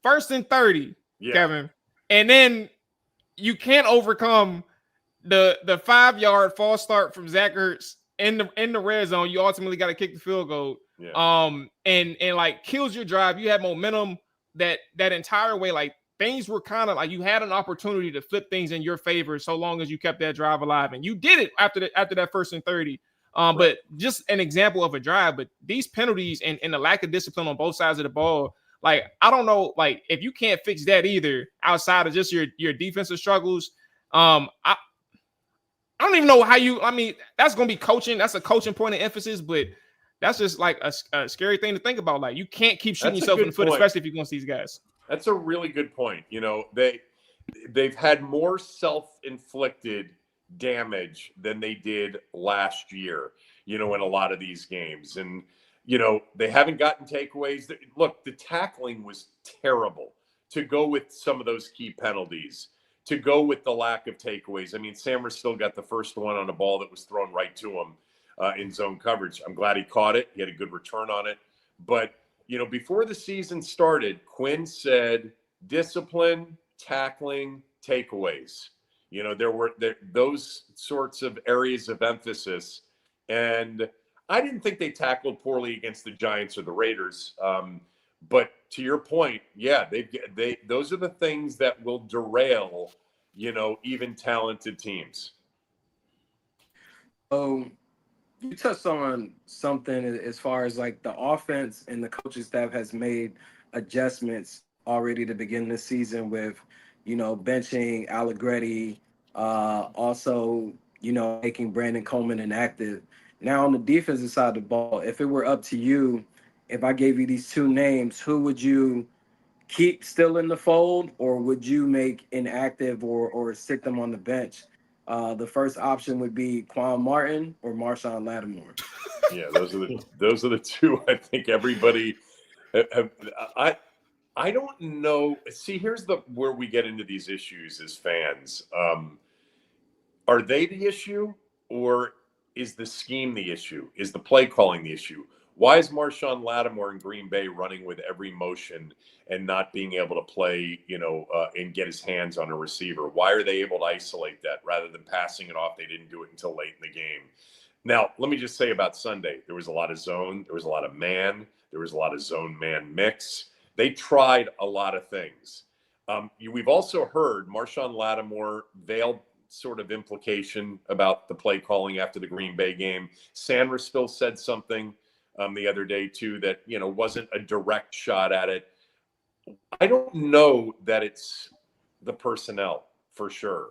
1st and 30, Kevin, and then you can't overcome the 5-yard false start from Zach Ertz in the red zone. You ultimately got to kick the field goal. And like kills your drive. You had momentum that entire way. Like things were kind of like you had an opportunity to flip things in your favor so long as you kept that drive alive, and you did it after that 1st and 30. But just an example of a drive. But these penalties and the lack of discipline on both sides of the ball, like I don't know, like if you can't fix that either outside of just your defensive struggles, I don't even know how you. I mean, that's going to be coaching. That's a coaching point of emphasis, but that's just like a scary thing to think about. Like you can't keep shooting yourself in the foot, especially if you're going to see these guys. That's a really good point. You know, they've had more self-inflicted damage than they did last year, you know, in a lot of these games. And, you know, they haven't gotten takeaways. Look, the tackling was terrible to go with some of those key penalties, to go with the lack of takeaways. I mean, Sammer still got the first one on a ball that was thrown right to him in zone coverage. I'm glad he caught it. He had a good return on it. But, you know, before the season started, Quinn said discipline, tackling, takeaways. You know, there were those sorts of areas of emphasis. And I didn't think they tackled poorly against the Giants or the Raiders. But to your point, yeah, those are the things that will derail, you know, even talented teams. Oh, you touched on something as far as like the offense and the coaching staff has made adjustments already to begin this season with, you know, benching Allegretti, also, you know, making Brandon Coleman inactive. Now on the defensive side of the ball, if it were up to you, if I gave you these two names, who would you keep still in the fold, or would you make inactive or stick them on the bench? The first option would be Quan Martin or Marshawn Lattimore. Yeah, those are the two. I think everybody. I don't know. See, here's where we get into these issues as fans. Are they the issue, or is the scheme the issue? Is the play calling the issue? Why is Marshawn Lattimore in Green Bay running with every motion and not being able to play, you know, and get his hands on a receiver? Why are they able to isolate that rather than passing it off? They didn't do it until late in the game. Now, let me just say about Sunday, there was a lot of zone, there was a lot of man, there was a lot of zone-man mix. They tried a lot of things. We've also heard Marshawn Lattimore veiled sort of implication about the play calling after the Green Bay game. Sanders said something the other day too that, you know, wasn't a direct shot at it. I don't know that it's the personnel for sure.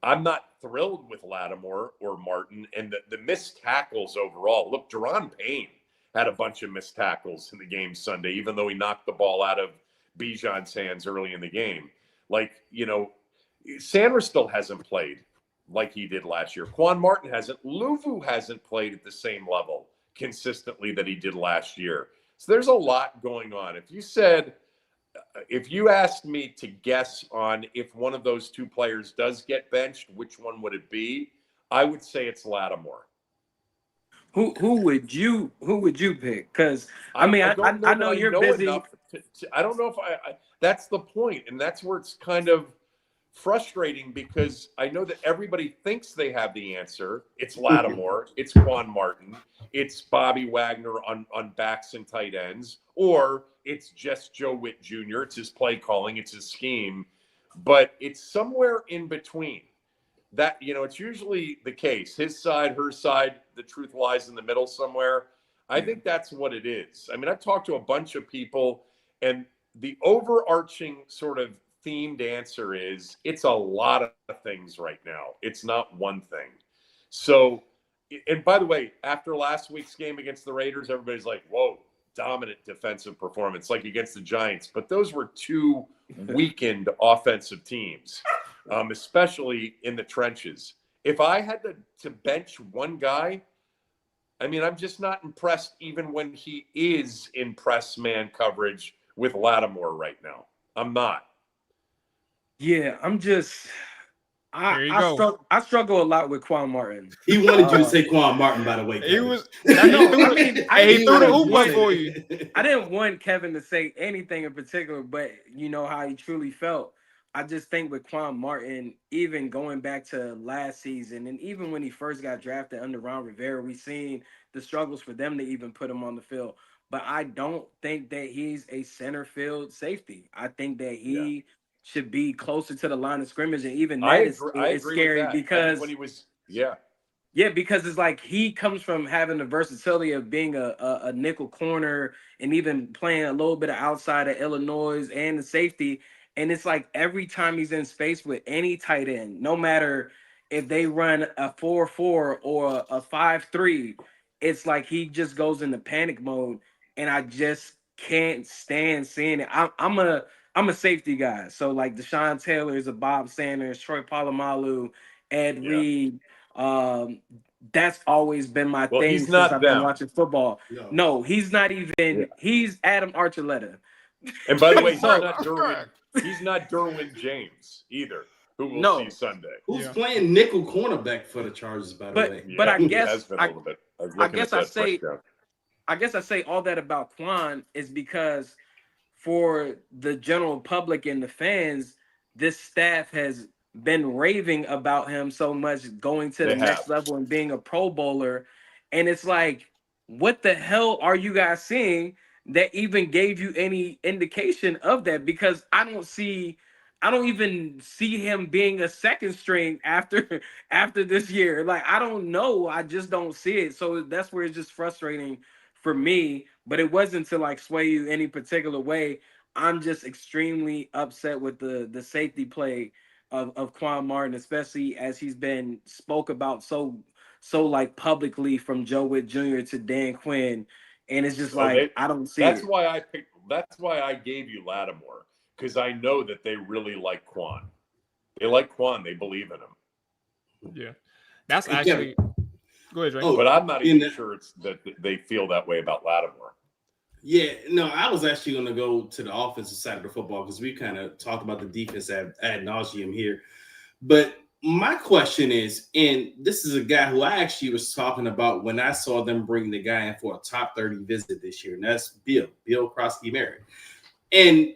I'm not thrilled with Lattimore or Martin and the missed tackles overall. Look, Deron Payne had a bunch of missed tackles in the game Sunday, even though he knocked the ball out of Bijan's hands early in the game. Like, you know, Sanders still hasn't played like he did last year. Quan Martin hasn't. Luvu hasn't played at the same level consistently that he did last year. So there's a lot going on. If you asked me to guess on if one of those two players does get benched, which one would it be? I would say it's Lattimore. Who would you pick? Because I mean, I know you're busy. I don't know if I. That's the point, and that's where it's kind of frustrating because I know that everybody thinks they have the answer. It's Lattimore, it's Quan Martin, it's Bobby Wagner on backs and tight ends, or it's just Joe Witt Jr. It's his play calling, it's his scheme, but it's somewhere in between. That, you know, it's usually the case. His side, her side, the truth lies in the middle somewhere. I think that's what it is. I mean, I've talked to a bunch of people, and the overarching sort of themed answer is it's a lot of things right now. It's not one thing. So, and by the way, after last week's game against the Raiders, everybody's like, whoa, dominant defensive performance like against the Giants. But those were two weakened offensive teams, especially in the trenches. If I had to bench one guy, I mean, I'm just not impressed even when he is in press man coverage with Lattimore right now. I'm not. Yeah, There you go. I struggle a lot with Quan Martin. He wanted you to say Quan Martin, by the way. He Kevin. was. No, I mean, he threw the wanted oop you to up say for that. you. I didn't want Kevin to say anything in particular, but you know how he truly felt. I just think with Quan Martin, even going back to last season, and even when he first got drafted under Ron Rivera, we seen the struggles for them to even put him on the field. But I don't think that he's a center field safety. I think that he should be closer to the line of scrimmage, and even that is I scary think because when he was, yeah, because it's like he comes from having the versatility of being a nickel corner and even playing a little bit of outside of Illinois and the safety. And it's like every time he's in space with any tight end, no matter if they run a 4-4 or a 5-3, it's like he just goes into panic mode. And I just can't stand seeing it. I'm a safety guy. So like Deshaun Taylor is a Bob Sanders, Troy Polamalu, Ed Reed. That's always been my thing he's since not I've been them. watching football. No, he's not even. He's Adam Archuleta. And by the way, So- he's not Derwin James either, who we'll see Sunday. Who's playing nickel cornerback for the Chargers, by the way? But I he guess has been a little bit. I guess I say all that about Quan is because for the general public and the fans, this staff has been raving about him so much, going to the next level and being a Pro Bowler. And it's like, what the hell are you guys seeing that even gave you any indication of that? Because I don't even see him being a second string after this year. Like, I don't know. I just don't see it. So that's where it's just frustrating for me. But it wasn't to like sway you any particular way. I'm just extremely upset with the safety play of Quan Martin, especially as he's been spoke about so like publicly from Joe Witt Jr. to Dan Quinn. And it's just I don't see that's it. That's why I gave you Lattimore, because I know that they really like Quan. They like Quan. They believe in him. Yeah. That's actually go ahead, Drake. But I'm not even sure it's that they feel that way about Lattimore. Yeah, no, I was actually going to go to the offensive side of the football because we kind of talked about the defense ad nauseum here. But my question is, and this is a guy who I actually was talking about when I saw them bring the guy in for a top 30 visit this year, and that's Bill Krosky-Merritt. And,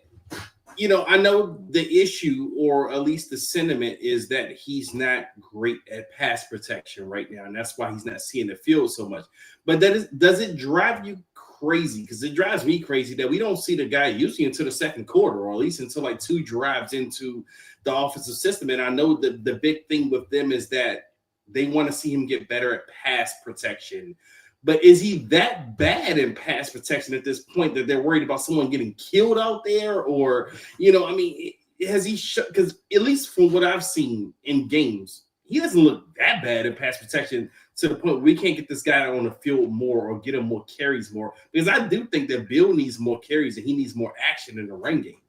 you know, I know the issue, or at least the sentiment, is that he's not great at pass protection right now, and that's why he's not seeing the field so much. But does it drive you crazy? Because it drives me crazy that we don't see the guy usually until the second quarter, or at least until like 2 drives into the offensive system. And I know that the big thing with them is that they want to see him get better at pass protection. But is he that bad in pass protection at this point that they're worried about someone getting killed out there? Or, you know, I mean, has he because at least from what I've seen in games, he doesn't look that bad in pass protection to the point where we can't get this guy on the field more or get him more carries more. Because I do think that Bill needs more carries and he needs more action in the run game.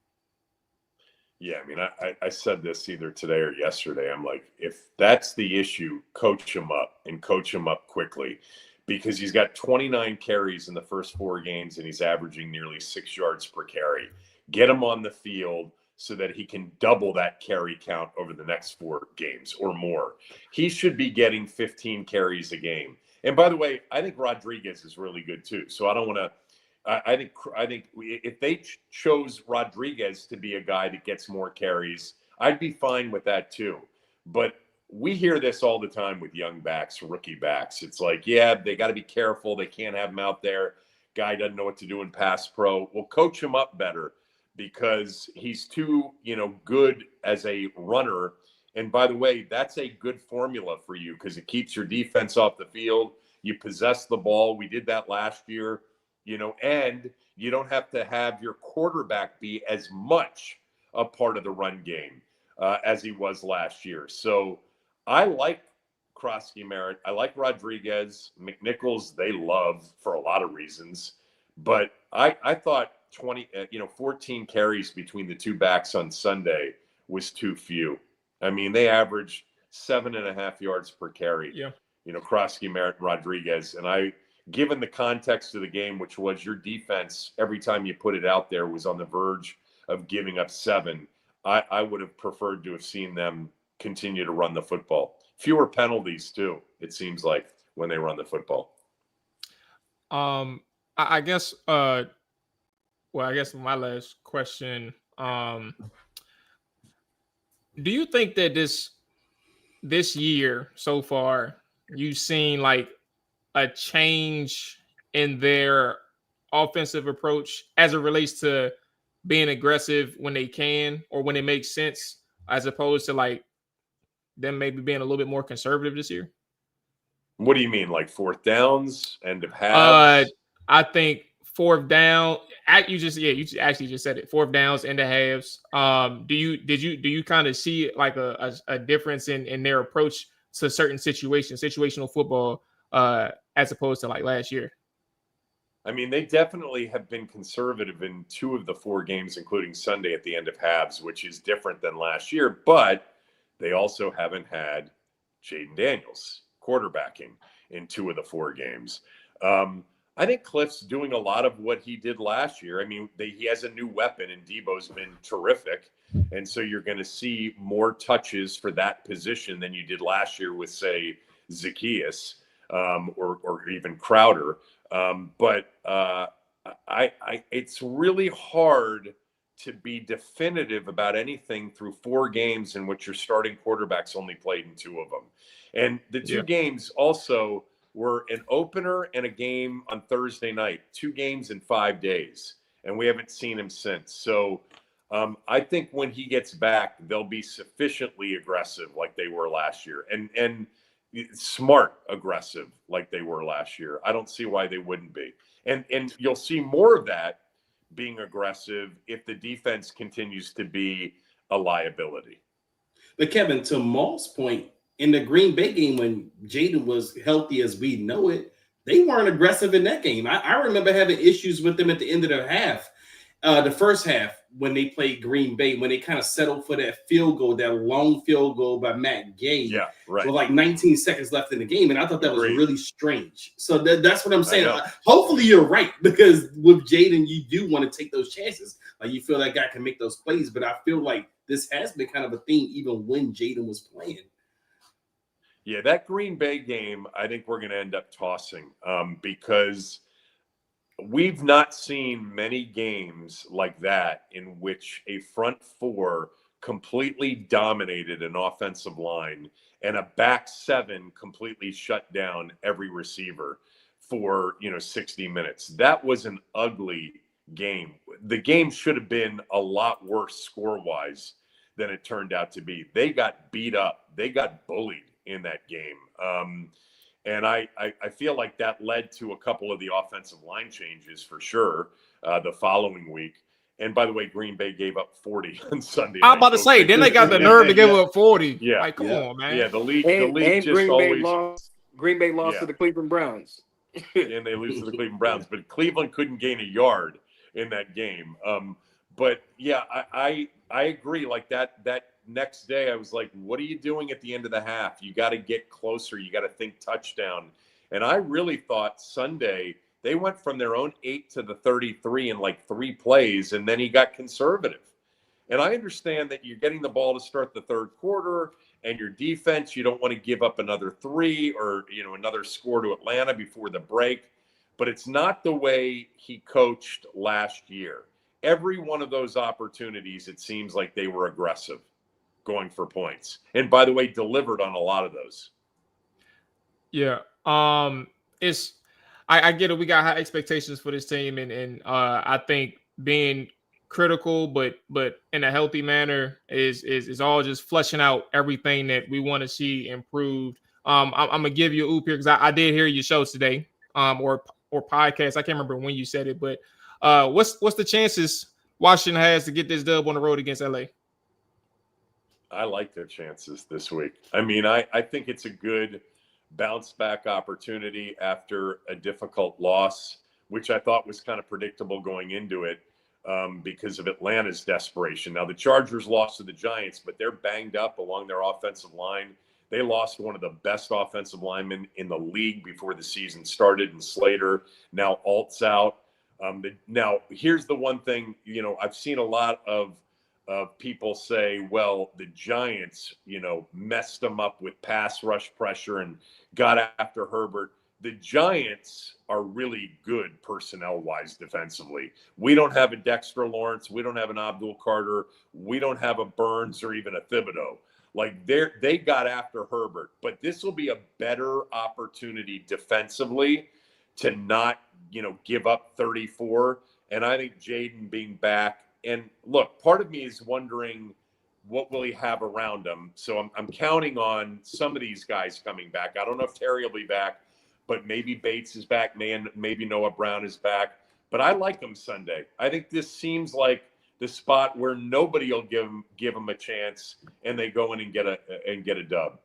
Yeah, I mean, I said this either today or yesterday. I'm like, if that's the issue, coach him up and coach him up quickly, because he's got 29 carries in the first 4 games and he's averaging nearly 6 yards per carry. Get him on the field so that he can double that carry count over the next 4 games or more. He should be getting 15 carries a game. And by the way, I think Rodriguez is really good too. So I don't want to. I think if they chose Rodriguez to be a guy that gets more carries, I'd be fine with that too. But we hear this all the time with young backs, rookie backs. It's like, yeah, they got to be careful. They can't have him out there. Guy doesn't know what to do in pass pro. Well, coach him up better, because he's too, good as a runner. And by the way, that's a good formula for you because it keeps your defense off the field. You possess the ball. We did that last year, and you don't have to have your quarterback be as much a part of the run game as he was last year. So I like Krosky-Merritt. I like Rodriguez. McNichols, they love for a lot of reasons. But I thought 14 carries between the 2 backs on Sunday was too few. I mean, they averaged 7.5 yards per carry. Yeah. Krosky-Merritt, Rodriguez. And given the context of the game, which was your defense, every time you put it out there was on the verge of giving up 7, I would have preferred to have seen them, continue to run the football. Fewer penalties too, it seems like, when they run the football. I guess well, I guess my last question, do you think that this year so far you've seen like a change in their offensive approach as it relates to being aggressive when they can or when it makes sense, as opposed to like them maybe being a little bit more conservative this year? What do you mean, like fourth downs, end of halves? I think fourth down. You actually just said it. Fourth downs, end of halves. Do you kind of see like a difference in their approach to certain situations, situational football, as opposed to like last year? I mean, they definitely have been conservative in 2 of the 4 games, including Sunday at the end of halves, which is different than last year. But they also haven't had Jaden Daniels quarterbacking in 2 of the 4 games. I think Cliff's doing a lot of what he did last year. I mean, he has a new weapon, and Debo's been terrific. And so you're going to see more touches for that position than you did last year with, say, Zacchaeus or even Crowder. But it's really hard to be definitive about anything through 4 games in which your starting quarterback's only played in 2 of them. And the 2 games also were an opener and a game on Thursday night, 2 games in 5 days. And we haven't seen him since. So I think when he gets back, they'll be sufficiently aggressive like they were last year. And smart aggressive like they were last year. I don't see why they wouldn't be. And you'll see more of that being aggressive if the defense continues to be a liability. But Kevin, to Maul's point, in the Green Bay game when Jaden was healthy as we know it, they weren't aggressive in that game. I remember having issues with them at the end of the half. The first half when they played Green Bay, when they kind of settled for that field goal, that long field goal by Matt Gay, with like 19 seconds left in the game. And I thought that was really strange. So that's what I'm saying. Hopefully you're right, because with Jaden, you do want to take those chances. Like you feel that guy can make those plays, but I feel like this has been kind of a theme even when Jaden was playing. Yeah, that Green Bay game, I think we're going to end up tossing because we've not seen many games like that in which a front 4 completely dominated an offensive line and a back 7 completely shut down every receiver for 60 minutes. That was an ugly game. The game should have been a lot worse score-wise than it turned out to be. They got beat up. They got bullied in that game. And I feel like that led to a couple of the offensive line changes for sure the following week. And by the way, Green Bay gave up 40 on Sunday. I'm about to say, then they got the nerve to give up 40. Yeah. Like, come on, man. Yeah, the league just Green always... Green Bay lost to the Cleveland Browns. And they lose to the Cleveland Browns. But Cleveland couldn't gain a yard in that game. But, yeah, I agree. Like that next day, I was like, what are you doing at the end of the half? You got to get closer. You got to think touchdown. And I really thought Sunday they went from their own 8 to the 33 in like 3 plays, and then he got conservative. And I understand that you're getting the ball to start the third quarter, and your defense, you don't want to give up another 3 or another score to Atlanta before the break. But it's not the way he coached last year. Every one of those opportunities, it seems like they were aggressive, going for points. And by the way, delivered on a lot of those. Yeah. I get it. We got high expectations for this team, and I think being critical, but in a healthy manner is all just fleshing out everything that we want to see improved. I'm gonna give you a oop here because I did hear your shows today, or podcast. I can't remember when you said it, but what's the chances Washington has to get this dub on the road against LA? I like their chances this week. I mean, I think it's a good bounce back opportunity after a difficult loss, which I thought was kind of predictable going into it because of Atlanta's desperation. Now, the Chargers lost to the Giants, but they're banged up along their offensive line. They lost one of the best offensive linemen in the league before the season started in Slater. Now Alt's out. Now, here's the one thing, I've seen a lot of of people say, well, the Giants, messed them up with pass rush pressure and got after Herbert. The Giants are really good personnel-wise defensively. We don't have a Dexter Lawrence. We don't have an Abdul Carter. We don't have a Burns or even a Thibodeau. Like they got after Herbert. But this will be a better opportunity defensively to not, give up 34. And I think Jaden being back. And look, part of me is wondering what will he have around him. So I'm counting on some of these guys coming back. I don't know if Terry will be back, but maybe Bates is back. Maybe Noah Brown is back. But I like him Sunday. I think this seems like the spot where nobody will give him a chance, and they go in and get a dub.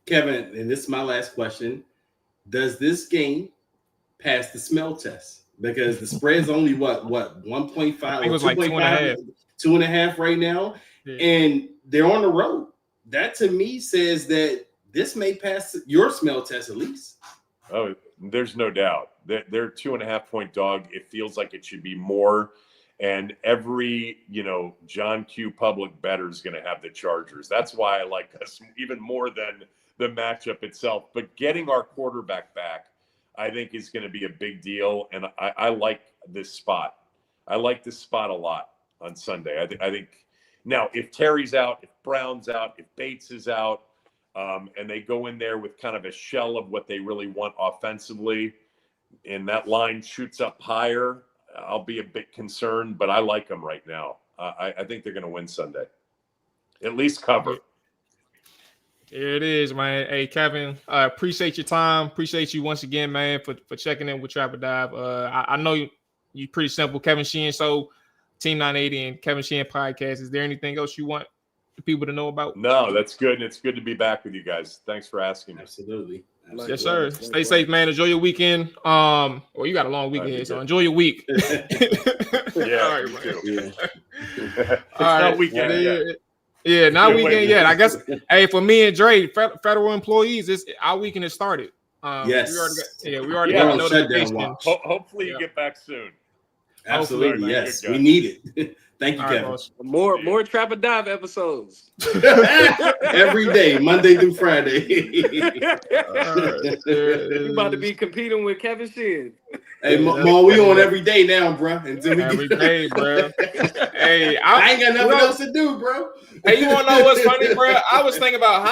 Kevin, and this is my last question: does this game pass the smell test? Because the spread's only what 1.5? I think it was like 2.5. 2.5 right now, and they're on the road. That to me says that this may pass your smell test at least. Oh, there's no doubt. They're 2.5-point dog. It feels like it should be more. And every, John Q. public bettor is going to have the Chargers. That's why I like us even more than the matchup itself. But getting our quarterback back, I think, is going to be a big deal. And I like this spot. I like this spot a lot on Sunday. I think now if Terry's out, if Brown's out, if Bates is out, and they go in there with kind of a shell of what they really want offensively, and that line shoots up higher, I'll be a bit concerned, but I like them right now. I think they're going to win Sunday. At least cover. Here it is, man. Hey, Kevin, appreciate your time. Appreciate you once again, man, for checking in with Trapper Dive. I know you're pretty simple. Kevin Sheen Show, Team 980, and Kevin Sheen Podcast. Is there anything else you want people to know about? No, that's good. And it's good to be back with you guys. Thanks for asking me. Absolutely. Yes, sir. Stay safe, man. Enjoy your weekend. Well, you got a long weekend, so enjoy your week. Yeah. All right, man. Yeah. All right. Weekend yet. Yeah, not weekend yet. I guess. Hey, for me and Dre, federal employees, our weekend has started. Yes. We already got a notification. Hopefully you get back soon. Absolutely. Yes. We need it. Thank you, Kevin. More Trap or Dive episodes. Every day, Monday through Friday. You about to be competing with Kevin Sheen. Hey, Mual, we on every day now, bro. Every day, bro. Hey, I ain't got nothing else to do, bro. Hey, you want to know what's funny, bro? I was thinking about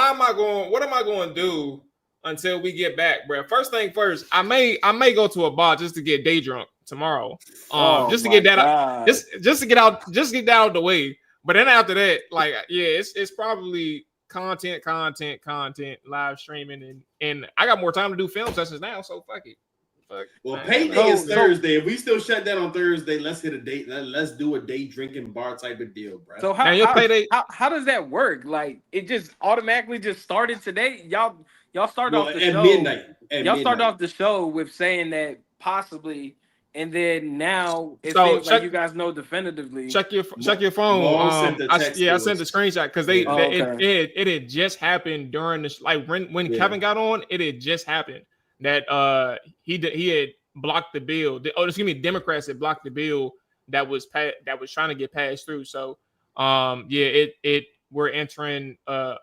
what am I going to do until we get back, bro? First thing first, I may go to a bar just to get day drunk tomorrow. Just to get that out, just to get that out of the way. But then after that, like, yeah, it's probably content, live streaming, and I got more time to do film sessions now, so fuck it. Well, payday is Thursday. If we still shut down on Thursday, let's hit a date. Let's do a day drinking bar type of deal, bro. So how does that work? Like, it just automatically just started today? Y'all started off the show midnight. Started off the show with saying that possibly, and then now it seems like you guys know definitively. Check your phone. I sent the screenshot because it had just happened during the when Kevin got on. It had just happened that he had blocked the bill. Democrats had blocked the bill that was trying to get passed through. So we're entering a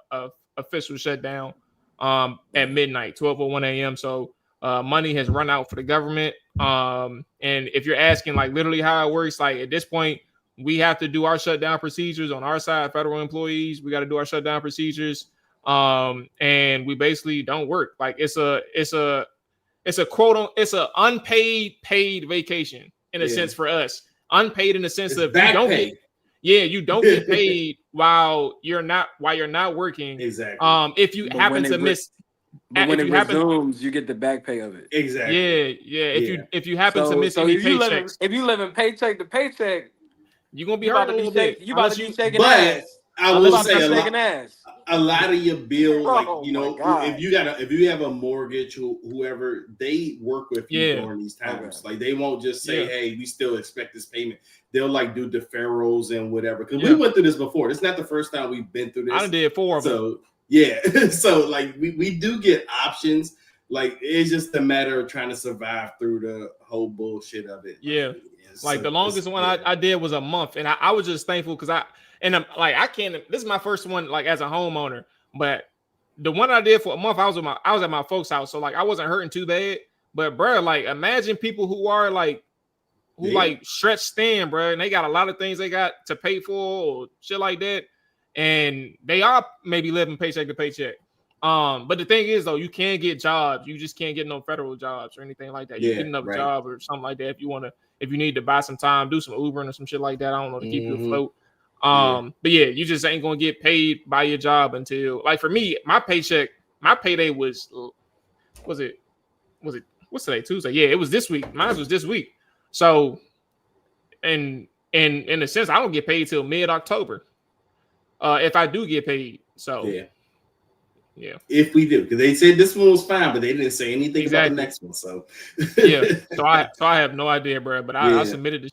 official shutdown at midnight, 12:01 a.m. So money has run out for the government. And if you're asking like literally how it works, like at this point, we have to do our shutdown procedures on our side, federal employees. We got to do our shutdown procedures. And we basically don't work. Like it's a unpaid paid vacation in a sense for us. Unpaid in the sense of you don't get paid while you're not working. Exactly. If you happen to miss. But when it resumes, you get the back pay of it. Exactly. Yeah. If you happen to miss any paychecks, if you live in paycheck to paycheck, you're gonna be hurt a little bit. You about to be shaking ass. I will say a lot of your bills, if you have a mortgage or whoever, they work with you during these times. Like they won't just say, "Hey, we still expect this payment." They'll like do deferrals and whatever. Because we went through this before. It's not the first time we've been through this. I did 4 of them. Yeah, so like we do get options. Like it's just a matter of trying to survive through the whole bullshit of it. Yeah, like the longest one I did was a month, and I was just thankful because And I'm like, I can't. This is my first one, like as a homeowner. But the one I did for a month, I was at my folks' house, so like I wasn't hurting too bad. But bro, like imagine people who are like like stretched thin, bro, and they got a lot of things they got to pay for or shit like that, and they are maybe living paycheck to paycheck. But the thing is though, you can get jobs. You just can't get no federal jobs or anything like that. You get another job or something like that if you need to buy some time, do some Ubering or some shit like that. I don't know, to keep you afloat. But yeah, you just ain't gonna get paid by your job until, like, for me, my payday was what's today? Tuesday. Yeah, it was this week. Mine was this week. So, and in a sense, I don't get paid till mid-October. If I do get paid. So yeah. If we do, because they said this one was fine, but they didn't say anything about the next one. So So I have no idea, bro. But I submitted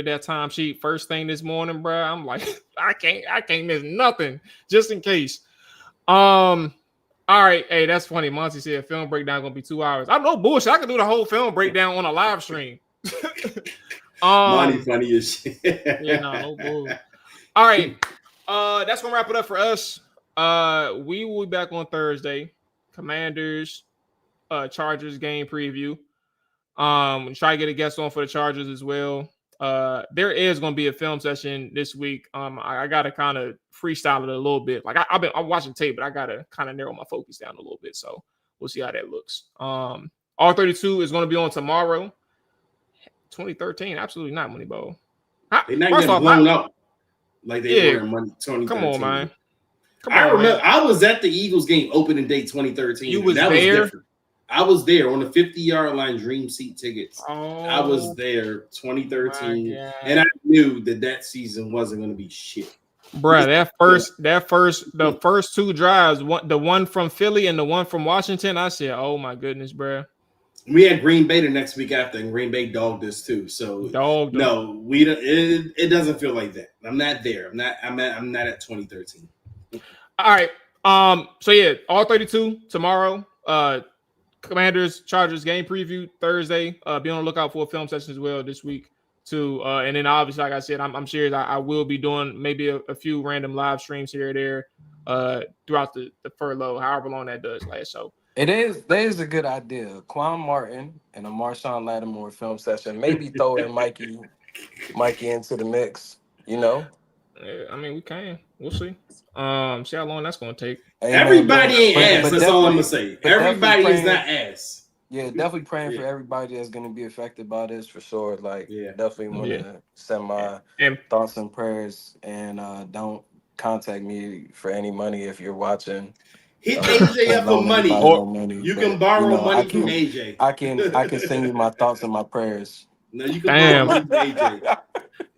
that time sheet first thing this morning, bro. I'm like, I can't miss nothing, just in case. All right, hey, that's funny. Monty said film breakdown gonna be 2 hours. I'm no bullshit. I can do the whole film breakdown on a live stream. Monty funny as shit. Yeah, no bull. All right, that's gonna wrap it up for us. We will be back on Thursday. Commanders, Chargers game preview. Try to get a guest on for the Chargers as well. There is going to be a film session this week. I got to kind of freestyle it a little bit. Like I'm watching tape, but I got to kind of narrow my focus down a little bit. So we'll see how that looks. R32 is going to be on tomorrow. 2013, absolutely not, Moneyball. They're not getting blown up like they were in 2013. Come on, man. I remember I was at the Eagles game opening day 2013. You was that there? Was different. I was there on the 50-yard line, dream seat tickets. I was there 2013, and I knew that season wasn't going to be shit. Bruh, the first two drives, the one from Philly and the one from Washington, I said, oh my goodness, bruh. We had Green Bay the next week after, and Green Bay dogged us too. So no, we don't. It doesn't feel like that. I'm not there. I'm not at 2013. All right. So yeah, all 32 tomorrow. Commanders Chargers game preview Thursday. Be on the lookout for a film session as well this week too. And then obviously, like I said, I'm sure I will be doing maybe a few random live streams here or there throughout the furlough, however long that does last. So that is a good idea. Quan Martin and a Marshawn Lattimore film session. Maybe throw in Mikey into the mix. You know. I mean, we can. We'll see. See how long that's going to take. Everybody ain't ass. That's all I'm gonna say. Everybody is not ass. Yeah, definitely praying for everybody that's going to be affected by this for sure. Like, definitely want to send my thoughts and prayers, and don't contact me for any money if you're watching. Hit AJ up for money, or you can borrow money from AJ. I can send you my thoughts and my prayers. No, you can borrow money from AJ.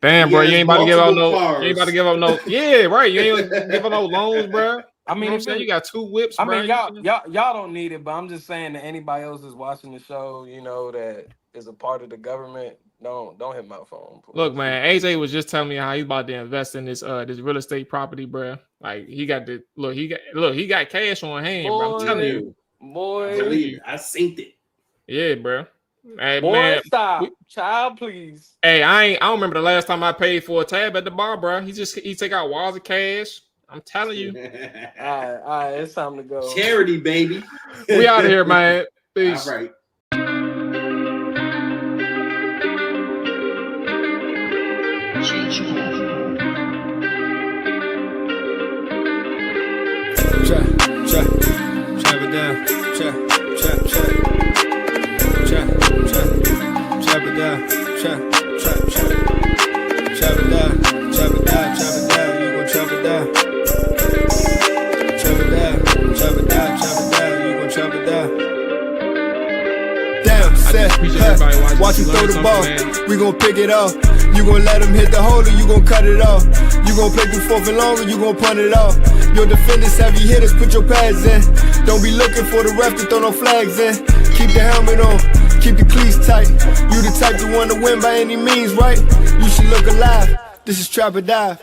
Damn, bro, you ain't about to give out no. You ain't about to give up no. Yeah, right. You ain't give up no loans, bro. I mean, I'm saying you got 2 whips. I bro. mean, y'all don't need it, but I'm just saying that anybody else is watching the show, you know, that is a part of the government. Don't hit my phone. Please. Look, man, AJ was just telling me how he's about to invest in this real estate property, bro. Like he got cash on hand, bro. I'm telling you, boy. I synced it. Yeah, bro. Hey, boy, man, stop, child, please. Hey, I don't remember the last time I paid for a tab at the bar, bro. He take out walls of cash. I'm telling you. All right, it's time to go. Charity, baby. We out of here, man. Peace. All right. Chop it down. Chop it down. Chop it down. You gon' chop it down. Chop it down. You gon' chop it down. Damn, set. Watch him throw the ball. We gon' pick it off. You gon' let him hit the hole or you gon' cut it off. You gon' play through 4th and long or you gon' punt it off. Your defenders, heavy hitters, put your pads in. Don't be looking for the ref to throw no flags in. Keep the helmet on, keep the cleats tight. You the type to want to win by any means, right? You should look alive. This is Trap or Dive.